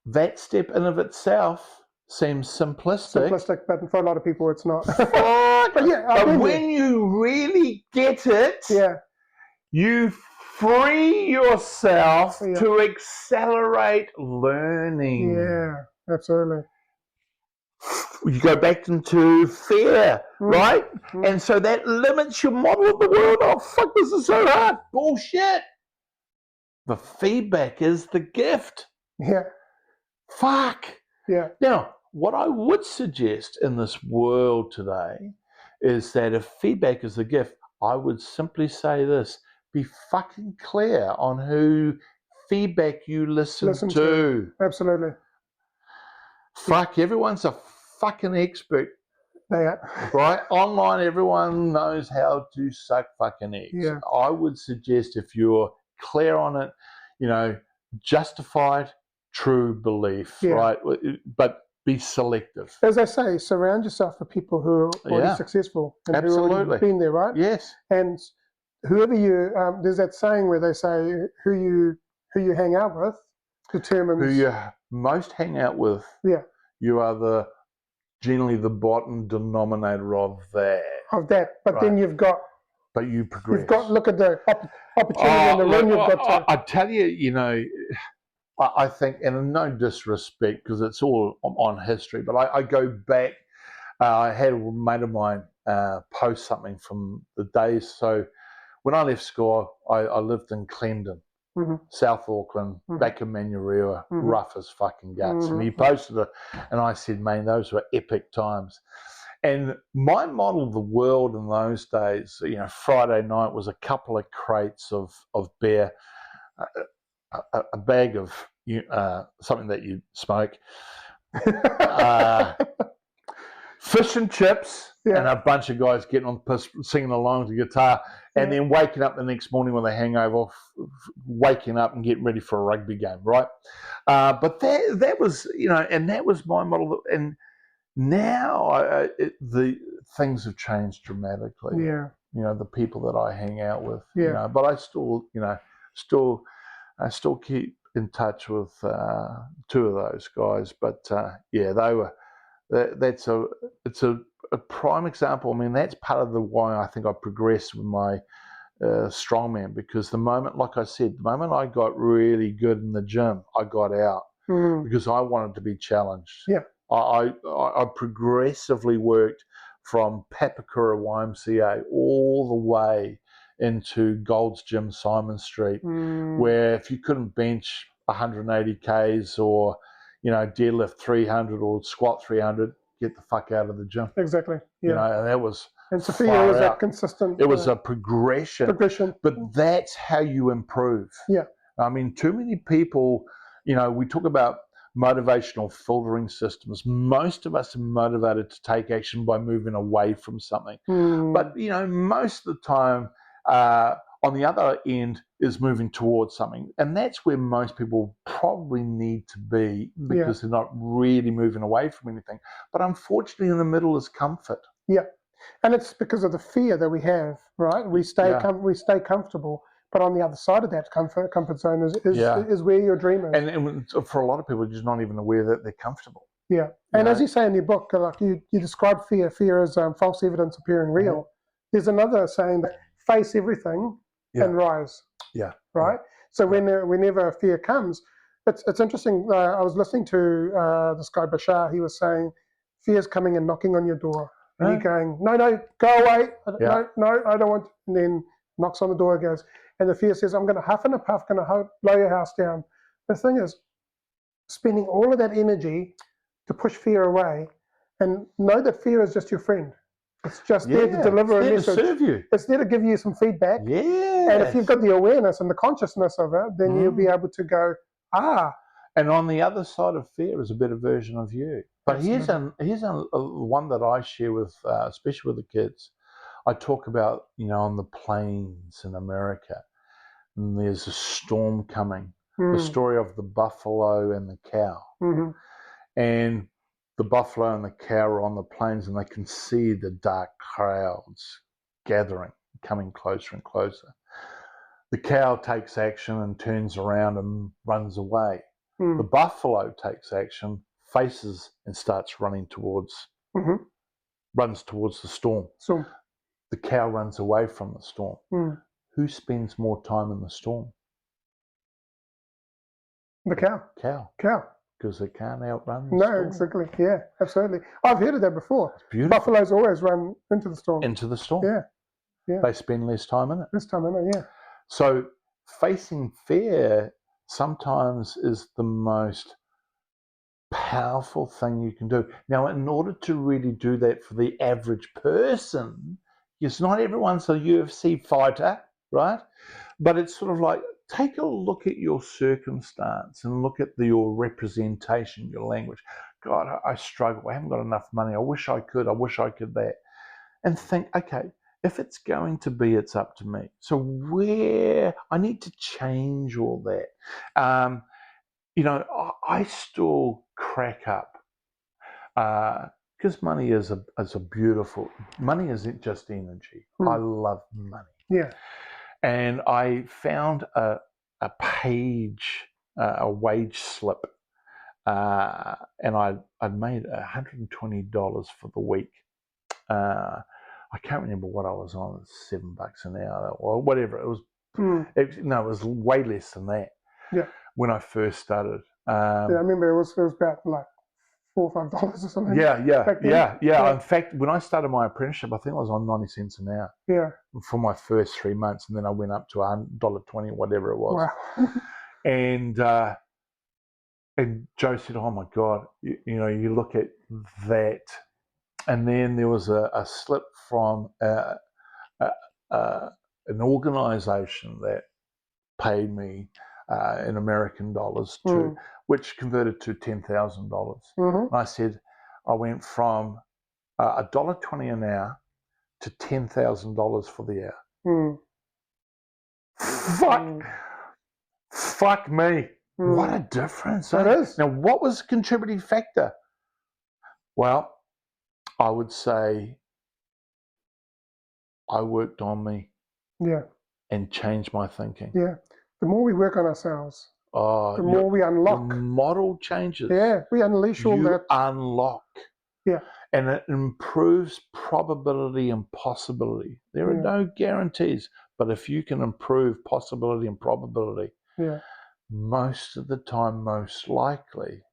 that step in of itself seems simplistic. Simplistic, but for a lot of people, it's not. Fuck. But yeah, But when you really get it, yeah, you free yourself Yeah. to accelerate learning. yeah, absolutely. You go back into fear, right? Mm. And so that limits your model of the world. Oh, fuck, this is so hard. Bullshit. The feedback is the gift. Yeah, Fuck. yeah, Now, what I would suggest in this world today is that if feedback is the gift, I would simply say this: be fucking clear on who feedback you listen to. Absolutely. Fuck, everyone's a fucking expert. They are. Right? Online, everyone knows how to suck fucking eggs. Yeah. I would suggest if you're clear on it, justified, true belief, right? But be selective. As I say, surround yourself with people who are already successful and who have already been there, right? Yes. And whoever you, there's that saying where they say who you hang out with determines who you most hang out with. Yeah. You are generally the bottom denominator of that. But then you've got. But you progress. Look at the opportunity in the room you've got to. I tell you, I think, and in no disrespect, because it's all on history, but I go back. I had a mate of mine post something from the days. So when I left school, I lived in Clendon, South Auckland, back in Manurewa, rough as fucking guts. And he posted it, and I said, man, those were epic times. And my model of the world in those days, Friday night was a couple of crates of beer, a bag of something that you smoke, fish and chips, and a bunch of guys getting on the piss, singing along to guitar, and then waking up the next morning with a hangover, waking up and getting ready for a rugby game, right? But that was, and that was my model. And now the things have changed dramatically. Yeah. The people that I hang out with. Yeah. But I still keep in touch with two of those guys. But they were. It's a prime example. I mean, that's part of why I think I progressed with my strongman, because the moment I got really good in the gym, I got out because I wanted to be challenged. Yeah. I progressively worked from Papakura YMCA all the way into Gold's Gym, Simon Street, where if you couldn't bench 180 Ks or deadlift 300 or squat 300, get the fuck out of the gym. Exactly. Yeah. And that was. And so for you, it was that consistent. It was a progression. But that's how you improve. Yeah. I mean, too many people, we talk about motivational filtering systems. Most of us are motivated to take action by moving away from something. But, most of the time, on the other end is moving towards something. And that's where most people probably need to be, because they're not really moving away from anything. But unfortunately, in the middle is comfort. Yeah. And it's because of the fear that we have, right? We stay comfortable. But on the other side of that comfort zone is where your dream is. And for a lot of people, they're just not even aware that they're comfortable. Yeah. And as you say in your book, like you describe fear as false evidence appearing real. There's another saying that face everything and rise. Yeah. Right? Yeah. So whenever fear comes, it's interesting. I was listening to this guy, Bashar. He was saying, fear's coming and knocking on your door. And you're going, no, go away. No, I don't want to. And then knocks on the door, goes, and the fear says, I'm going to huff and a puff, going to blow your house down. The thing is, spending all of that energy to push fear away, and know that fear is just your friend. It's just there to deliver a message. To serve you. It's there to give you some feedback. Yeah. And if you've got the awareness and the consciousness of it, then you'll be able to go, And on the other side of fear is a better version of you. But here's a one that I share with, especially with the kids. I talk about, on the plains in America, and there's a storm coming. The story of the buffalo and the cow. And the buffalo and the cow are on the plains, and they can see the dark clouds gathering, coming closer and closer. The cow takes action and turns around and runs away. The buffalo takes action, faces and starts running towards, runs towards the storm. So The cow runs away from the storm. Who spends more time in the storm? The cow. Cow. Because they can't outrun the storm. No, exactly. Yeah, absolutely. I've heard of that before. It's beautiful. Buffaloes always run into the storm. Into the storm. Yeah. They spend less time in it. Less time in it, yeah. So facing fear sometimes is the most powerful thing you can do. Now, in order to really do that for the average person, it's not everyone's a UFC fighter, right? But it's sort of like, take a look at your circumstance and look at your representation, your language. God, I struggle. I haven't got enough money. I wish I could. I wish I could that. And think, okay, if it's going to be, it's up to me. So where I need to change all that. I still crack up because money is a beautiful. Money isn't just energy. I love money. Yeah. And I found a page, a wage slip, and I'd made $120 for the week. I can't remember what I was on. It was $7 an hour or whatever. It was. It was way less than that. Yeah. When I first started. I remember it was about like $4 or $5 or something. Yeah. In fact, when I started my apprenticeship, I think I was on 90 cents an hour. Yeah. For my first 3 months, and then I went up to $1.20, whatever it was. Wow. And Joe said, "Oh my God, you look at that." And then there was a slip from an organisation that paid me in American dollars which converted to $10,000. And I said, I went from $1.20 an hour to $10,000 for the hour. Fuck me. What a difference. That is. Now, what was the contributing factor? Well, I would say I worked on me. Yeah. And changed my thinking. Yeah. The more we work on ourselves, the more we unlock. The model changes. Yeah. We unleash all that. Unlock. Yeah. And it improves probability and possibility. There are no guarantees, but if you can improve possibility and probability, most of the time, most likely,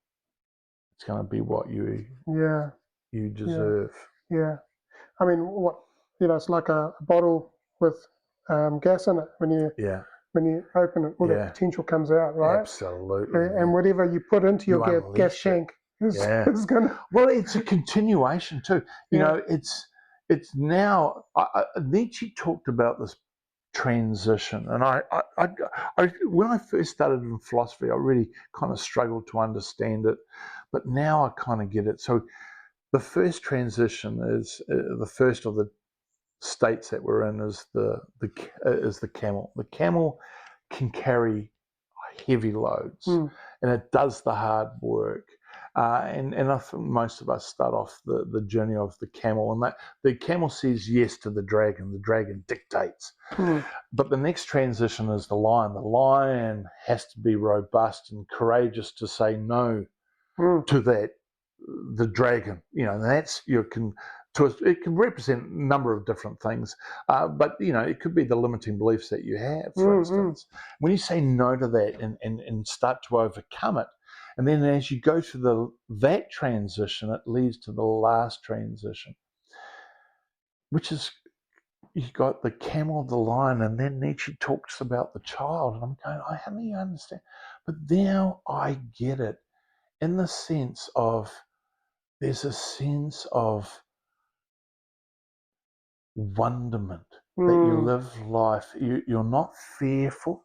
it's going to be what you deserve. Yeah. I mean, it's like a bottle with gas in it. When you open it, all that potential comes out, right? Absolutely. And whatever you put into your gas tank is going to... Well, it's a continuation too. You know, it's now... Nietzsche talked about this transition, and I when I first started in philosophy, I really kind of struggled to understand it, but now I kind of get it. So the first transition is the first of the states that we're in is the camel. The camel can carry heavy loads, and it does the hard work. And I think most of us start off the journey of the camel, and that the camel says yes to the dragon dictates. But the next transition is the lion. The lion has to be robust and courageous to say no to the dragon. And that's it can represent a number of different things, but it could be the limiting beliefs that you have, for instance. When you say no to that and start to overcome it, and then as you go through that transition, it leads to the last transition, which is you got the camel, the lion, and then Nietzsche talks about the child. And I'm going, how do you understand? But now I get it in the sense of there's a sense of wonderment that you live life. You're not fearful.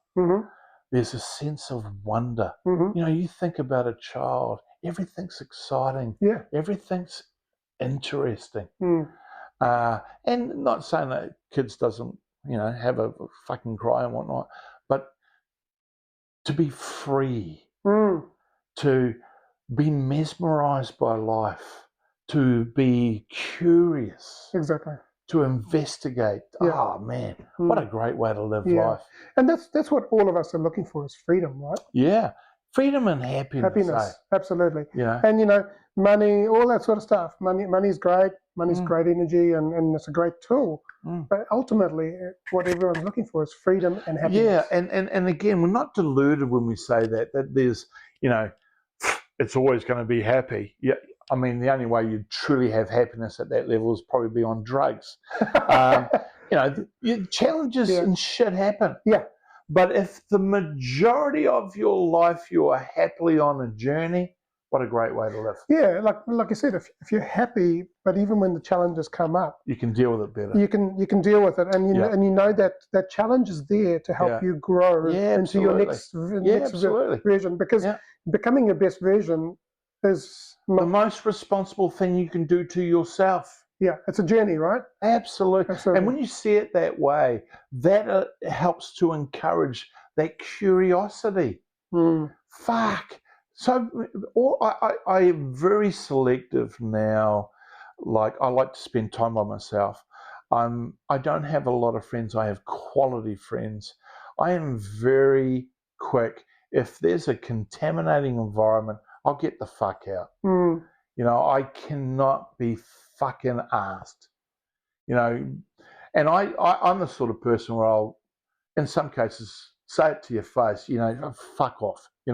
There's a sense of wonder. You think about a child, everything's exciting. Everything's interesting. And not saying that kids doesn't, have a fucking cry and whatnot, but to be free, to be mesmerized by life, to be curious. Exactly. To investigate. Oh man, what a great way to live life. And that's what all of us are looking for, is freedom, right? Yeah. freedom and happiness. Absolutely. Yeah. And money, all that sort of stuff. Money's great. Money's great energy, and it's a great tool. But ultimately, what everyone's looking for is freedom and happiness. Yeah, and again, we're not deluded when we say that there's, it's always going to be happy. Yeah, I mean, the only way you truly have happiness at that level is probably be on drugs. Challenges and shit happen. Yeah. But if the majority of your life you are happily on a journey, what a great way to live. Yeah, like I said, if you're happy, but even when the challenges come up, you can deal with it better. You can deal with it, and you know that challenge is there to help you grow into your next version. Because becoming your best version is the most responsible thing you can do to yourself. Yeah, it's a journey, right? Absolutely. And when you see it that way, that helps to encourage that curiosity. Fuck. So I am very selective now. Like, I like to spend time by myself. I don't have a lot of friends. I have quality friends. I am very quick. If there's a contaminating environment, I'll get the fuck out. I cannot be fucking asked. And I'm the sort of person where I'll, in some cases, say it to your face, fuck off. I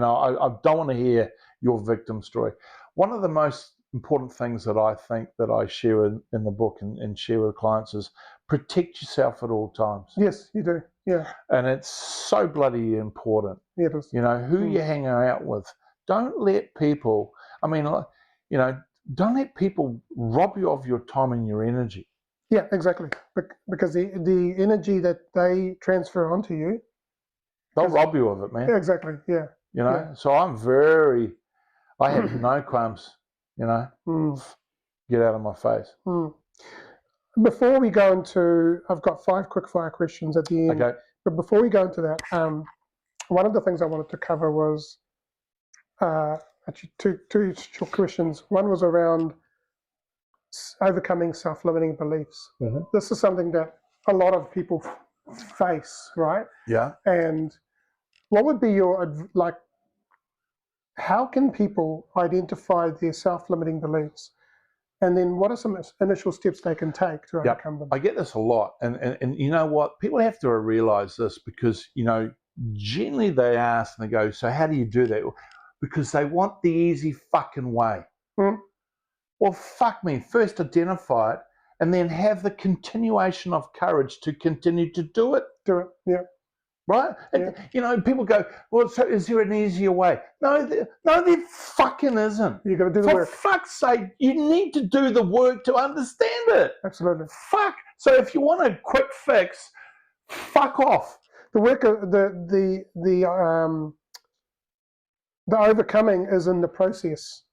don't want to hear your victim story. One of the most important things that I think that I share in the book and share with clients is protect yourself at all times. Yes, you do. Yeah. And it's so bloody important. Yeah, it is. Who you're hanging out with. Don't let people, don't let people rob you of your time and your energy. Yeah, exactly. Because the energy that they transfer onto you, they'll rob you of it, man. Yeah, exactly. Yeah. So I have no qualms, get out of my face. Before we go into, I've got 5 quick fire questions at the end. Okay. But before we go into that, one of the things I wanted to cover was actually two short questions. One was around overcoming self-limiting beliefs. This is something that a lot of people face, right? Yeah. And what would be your, how can people identify their self-limiting beliefs? And then what are some initial steps they can take to overcome them? I get this a lot. And you know what? People have to realize this because, generally they ask and they go, so how do you do that? Because they want the easy fucking way. Well, fuck me. First identify it and then have the continuation of courage to continue to do it. Yeah. Right? Yeah. People go, well, so is there an easier way? No, there fucking isn't. You've got to do the work. For fuck's sake, you need to do the work to understand it. Absolutely. Fuck. So if you want a quick fix, fuck off. The work, the overcoming is in the process,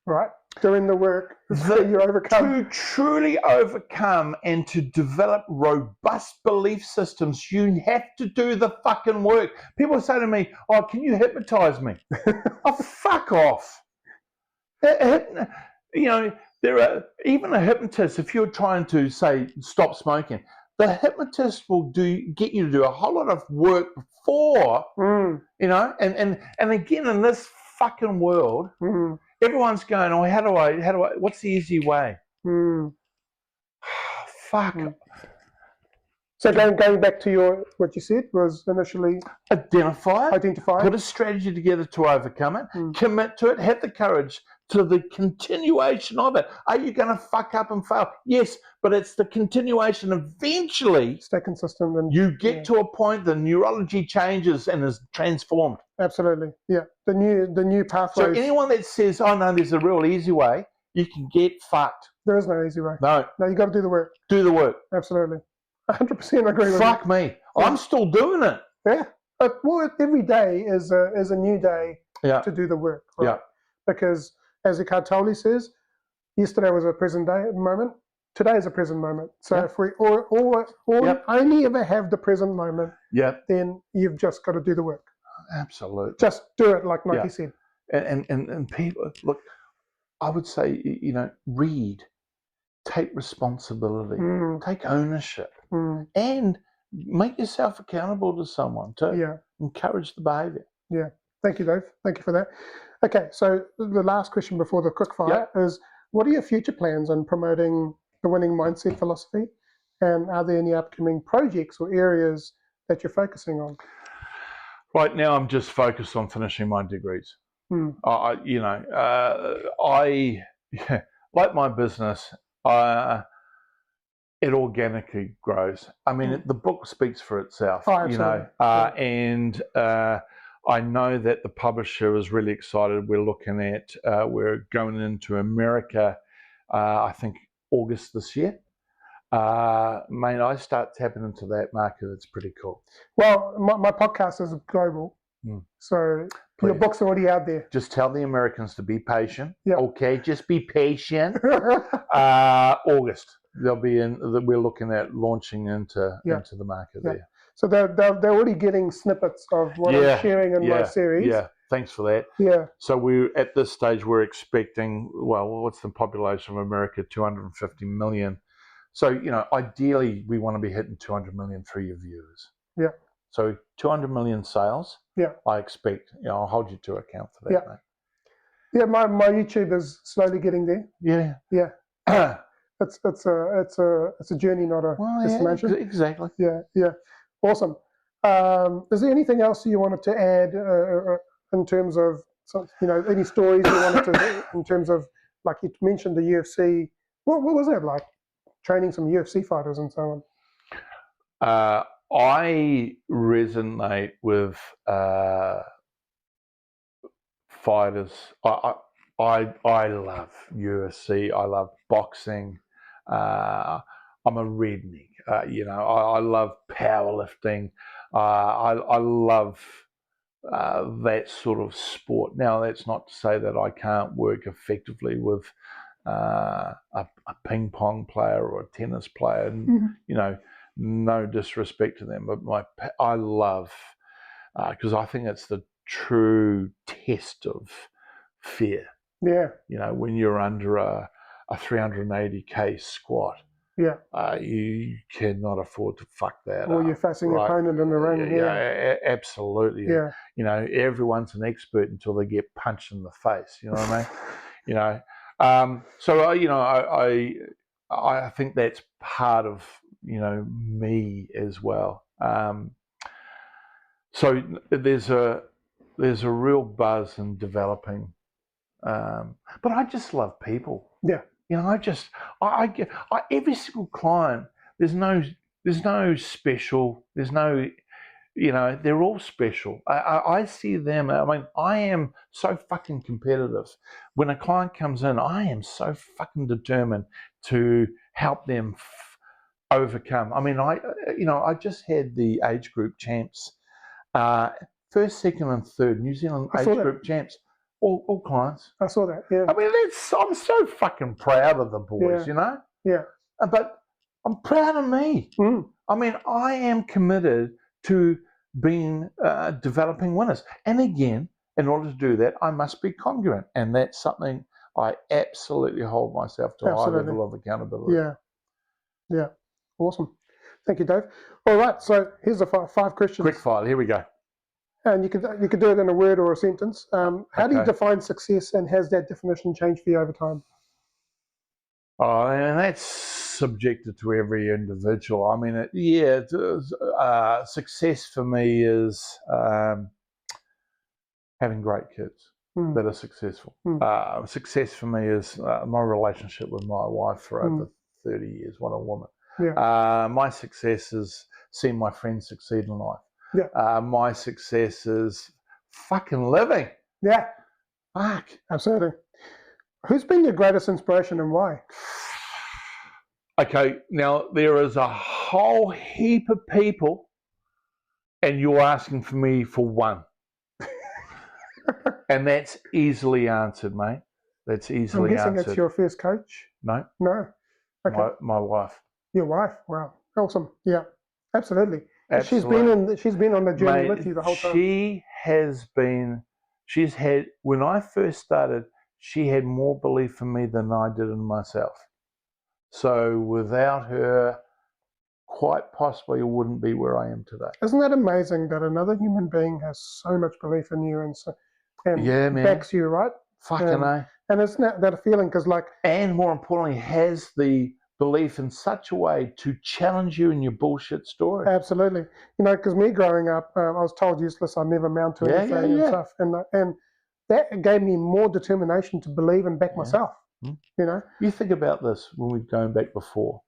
right? Doing the work you overcome. To truly overcome and to develop robust belief systems, you have to do the fucking work. People say to me, oh, can you hypnotize me? Oh, fuck off. There are, even a hypnotist, if you're trying to, say, stop smoking, the hypnotist will get you to do a whole lot of work before, and again, in this fucking world, everyone's going, oh, how do I, what's the easy way? Fuck. So going back to what you said was initially identify, put a strategy together to overcome it, commit to it, have the courage to the continuation of it. Are you going to fuck up and fail? Yes, but it's the continuation. Eventually, stay consistent, and you get to a point the neurology changes and is transformed. Absolutely, yeah. The new pathways. So anyone that says, "Oh no, there's a real easy way," you can get fucked. There is no easy way. No, you got to do the work. Do the work. Absolutely, 100% agree with you. Fuck me, I'm still doing it. Yeah, well, every day is a new day to do the work. Right? Yeah, because as Eckhart Tolle says, yesterday was a present day moment. Today is a present moment. So if we only ever have the present moment, then you've just got to do the work. Absolutely. Just do it, like Niethe said. And people, look, I would say, read, take responsibility, take ownership, and make yourself accountable to someone to encourage the behaviour. Yeah. Thank you, Dave. Thank you for that. Okay, so the last question before the quickfire is, what are your future plans on promoting the winning mindset philosophy? And are there any upcoming projects or areas that you're focusing on? Right now, I'm just focused on finishing my degrees. I like my business. It organically grows. I mean, the book speaks for itself. And I know that the publisher is really excited. We're looking at, we're going into America, I think August this year. Mate, I start tapping into that market. It's pretty cool. Well, my podcast is global, so your book's already out there. Just tell the Americans to be patient. Yep. Okay, just be patient. August, they'll be in. We're looking at launching into the market there. So they're already getting snippets of what I'm sharing in my series. Yeah, thanks for that. Yeah. So we're at this stage. We're expecting. Well, what's the population of America? 250 million. So ideally, we want to be hitting 200 million 3-year viewers. Yeah. So 200 million sales. Yeah. I expect. I'll hold you to account for that, mate. Yeah, my YouTube is slowly getting there. Yeah. Yeah. It's a journey, not a destination. Yeah, exactly. Yeah. Awesome. Is there anything else you wanted to add in terms of any stories you wanted to in terms of, like you mentioned the UFC? What was that like? Training some UFC fighters and so on. I resonate with fighters. I love UFC. I love boxing. I'm a redneck. I love powerlifting. I love that sort of sport. Now, that's not to say that I can't work effectively with a ping pong player or a tennis player. No disrespect to them, but I love, because I think it's the true test of fear. Yeah. When you're under a 380k squat, you cannot afford to fuck that or up. You're facing your opponent in the ring. Yeah, absolutely. Yeah. Everyone's an expert until they get punched in the face. You know what I mean? So I think that's part of me as well. So there's a real buzz in developing, but I just love people. Yeah. I get every single client. There's no special. There's no. They're all special. I see them. I mean, I am so fucking competitive. When a client comes in, I am so fucking determined to help them overcome. I mean, I just had the age group champs, first, second, and third New Zealand age group champs, all clients. I saw that. Yeah. I mean, I'm so fucking proud of the boys. Yeah. But I'm proud of me. I mean, I am committed to being developing winners. And again, in order to do that, I must be congruent. And that's something I absolutely hold myself to a high level of accountability. Yeah. Awesome. Thank you, Dave. All right, so here's the 5 questions. Quick fire, here we go. And you could do it in a word or a sentence. How do you define success, and has that definition changed for you over time? Oh, and that's subjective to every individual. I mean, success for me is having great kids that are successful. Success for me is my relationship with my wife for over 30 years. What a woman. Yeah. My success is seeing my friends succeed in life. Yeah. My success is fucking living. Yeah. Fuck. Absolutely. Who's been your greatest inspiration and why? Okay, now there is a whole heap of people, and you're asking for me for one. And that's easily answered, mate. That's easily answered. I'm guessing it's your first coach? No. No. Okay. My wife. Your wife? Wow. Awesome. Yeah. Absolutely. She's been on the journey with you the whole time. She's had, when I first started, she had more belief in me than I did in myself. So without her quite possibly wouldn't be where I am today. Isn't that amazing that another human being has so much belief in you and Yeah, man. backs you, right? Fucking A. And it's not that a feeling, because like... And more importantly, has the belief in such a way to challenge you in your bullshit story. Absolutely. You know, because me growing up, I was told useless, I'd never amount to anything and stuff. And that gave me more determination to believe and back myself, you know? You think about this when we're going back before.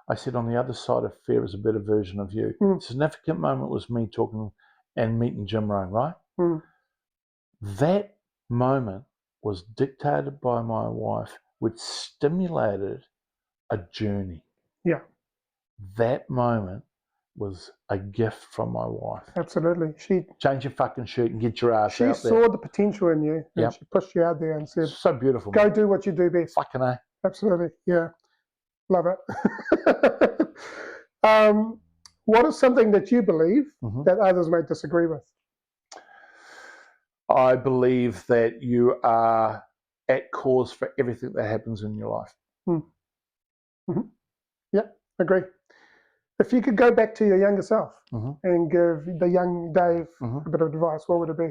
I said on the other side of fear is a better version of you. A significant moment was me talking and meeting Jim Rohn, right? That moment was dictated by my wife, which stimulated a journey. Yeah. That moment was a gift from my wife. Absolutely. She change your fucking shirt and get your ass out there. She saw the potential in you, and she pushed you out there and said, so beautiful. Go do what you do best. Fucking A. Absolutely. Yeah. Love it. What is something that you believe that others may disagree with? I believe that you are at cause for everything that happens in your life. Yeah, agree. If you could go back to your younger self and give the young Dave a bit of advice, what would it be?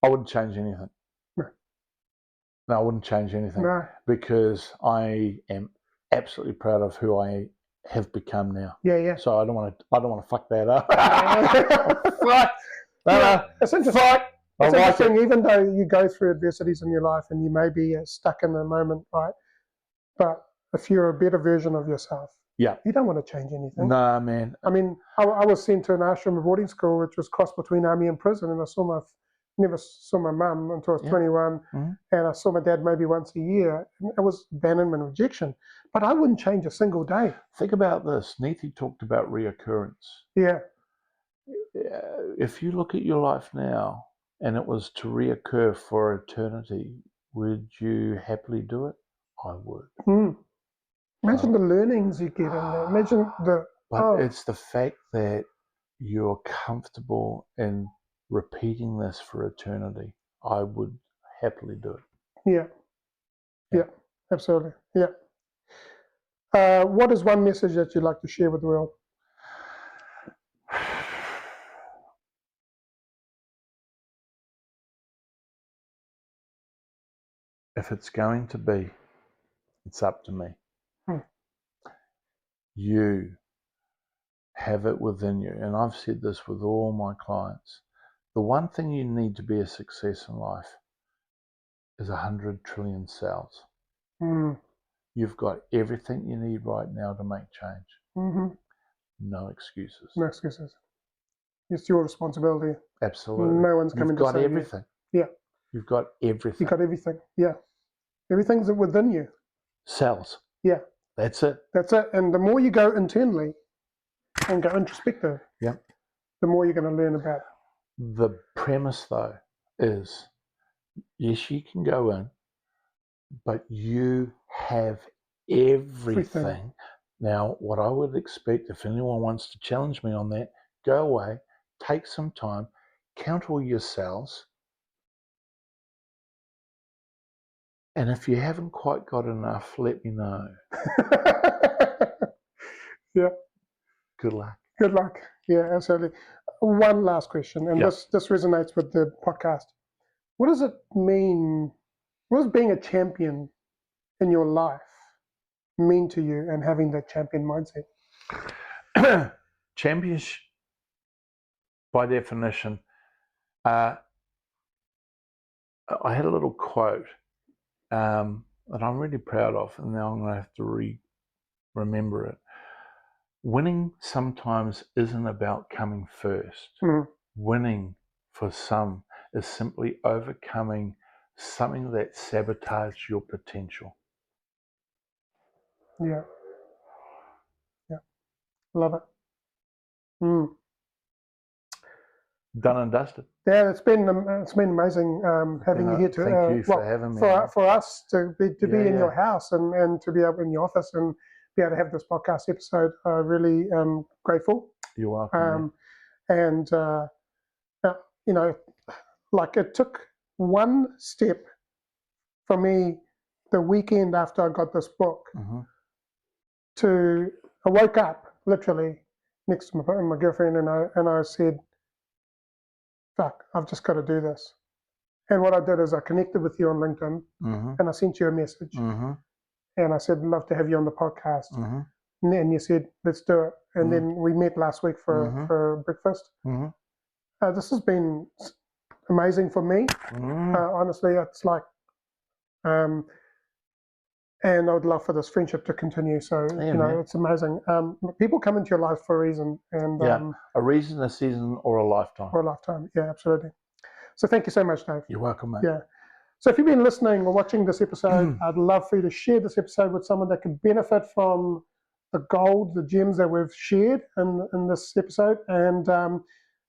I wouldn't change anything. No, I wouldn't change anything. No. Because I am absolutely proud of who I have become now. Yeah. So I don't want to fuck that up. Fuck. It's interesting. Fuck. It's interesting, even though you go through adversities in your life and you may be stuck in the moment, right? But if you're a better version of yourself, you don't want to change anything. Nah, man. I mean, I was sent to an ashram boarding school, which was crossed between army and prison, and I never saw my mum until I was 21, and I saw my dad maybe once a year. It was abandonment and rejection, but I wouldn't change a single day. Think about this. Neithe talked about reoccurrence. Yeah. If you look at your life now, and it was to reoccur for eternity, would you happily do it? I would. Imagine the learnings you get in there. Imagine the... But it's the fact that you're comfortable in repeating this for eternity. I would happily do it. Yeah, absolutely. Yeah. What is one message that you'd like to share with the world? If it's going to be, it's up to me. You have it within you. And I've said this with all my clients. The one thing you need to be a success in life is 100 trillion cells. You've got everything you need right now to make change. No excuses. No excuses. It's your responsibility. Absolutely. No one's coming to save you. You've got everything. Yeah. You've got everything. You've got everything. Yeah. Everything's within you. Cells. Yeah. That's it. That's it. And the more you go internally and go introspective, the more you're going to learn about it. The premise, though, is yes, you can go in, but you have everything. Now, what I would expect, if anyone wants to challenge me on that, go away, take some time, count all your cells, and if you haven't quite got enough, let me know. Yeah. Good luck. Good luck. Yeah, absolutely. One last question, and this resonates with the podcast. What does it mean? What does being a champion in your life mean to you, and having that champion mindset? Champions, by definition, I had a little quote that I'm really proud of, and now I'm going to have to remember it. Winning sometimes isn't about coming first. Winning for some is simply overcoming something that sabotages your potential. Yeah. Love it. Done and dusted. Yeah, it's been amazing having you here. Thank you for having me. For us to be in your house and to be able in your office and be able to have this podcast episode. Really grateful. You're welcome. And you know, like it took one step for me the weekend after I got this book I woke up literally next to my girlfriend, and I said, fuck, I've just got to do this. And what I did is I connected with you on LinkedIn, and I sent you a message. And I said, I'd love to have you on the podcast. And you said, let's do it. And then we met last week for breakfast. This has been amazing for me. Honestly, it's like, and I would love for this friendship to continue. So, it's amazing. People come into your life for a reason. And a reason, a season, or a lifetime. Or a lifetime, yeah, absolutely. So thank you so much, Dave. You're welcome, mate. Yeah. So if you've been listening or watching this episode, I'd love for you to share this episode with someone that could benefit from the gold, the gems that we've shared in this episode. And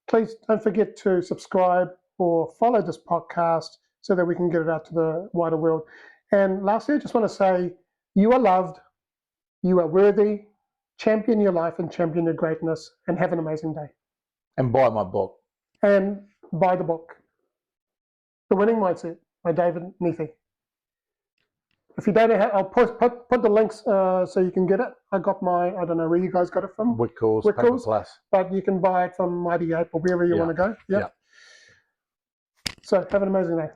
please don't forget to subscribe or follow this podcast so that we can get it out to the wider world. And lastly, I just want to say, you are loved, you are worthy, champion your life and champion your greatness, and have an amazing day. And buy my book. And buy the book, The Winning Mindset by David Neithe. If you don't have, I'll put the links so you can get it. I got I don't know where you guys got it from. Wickles, Paper Plus. But you can buy it from Mighty Ape or wherever you want to go. Yeah. So have an amazing day.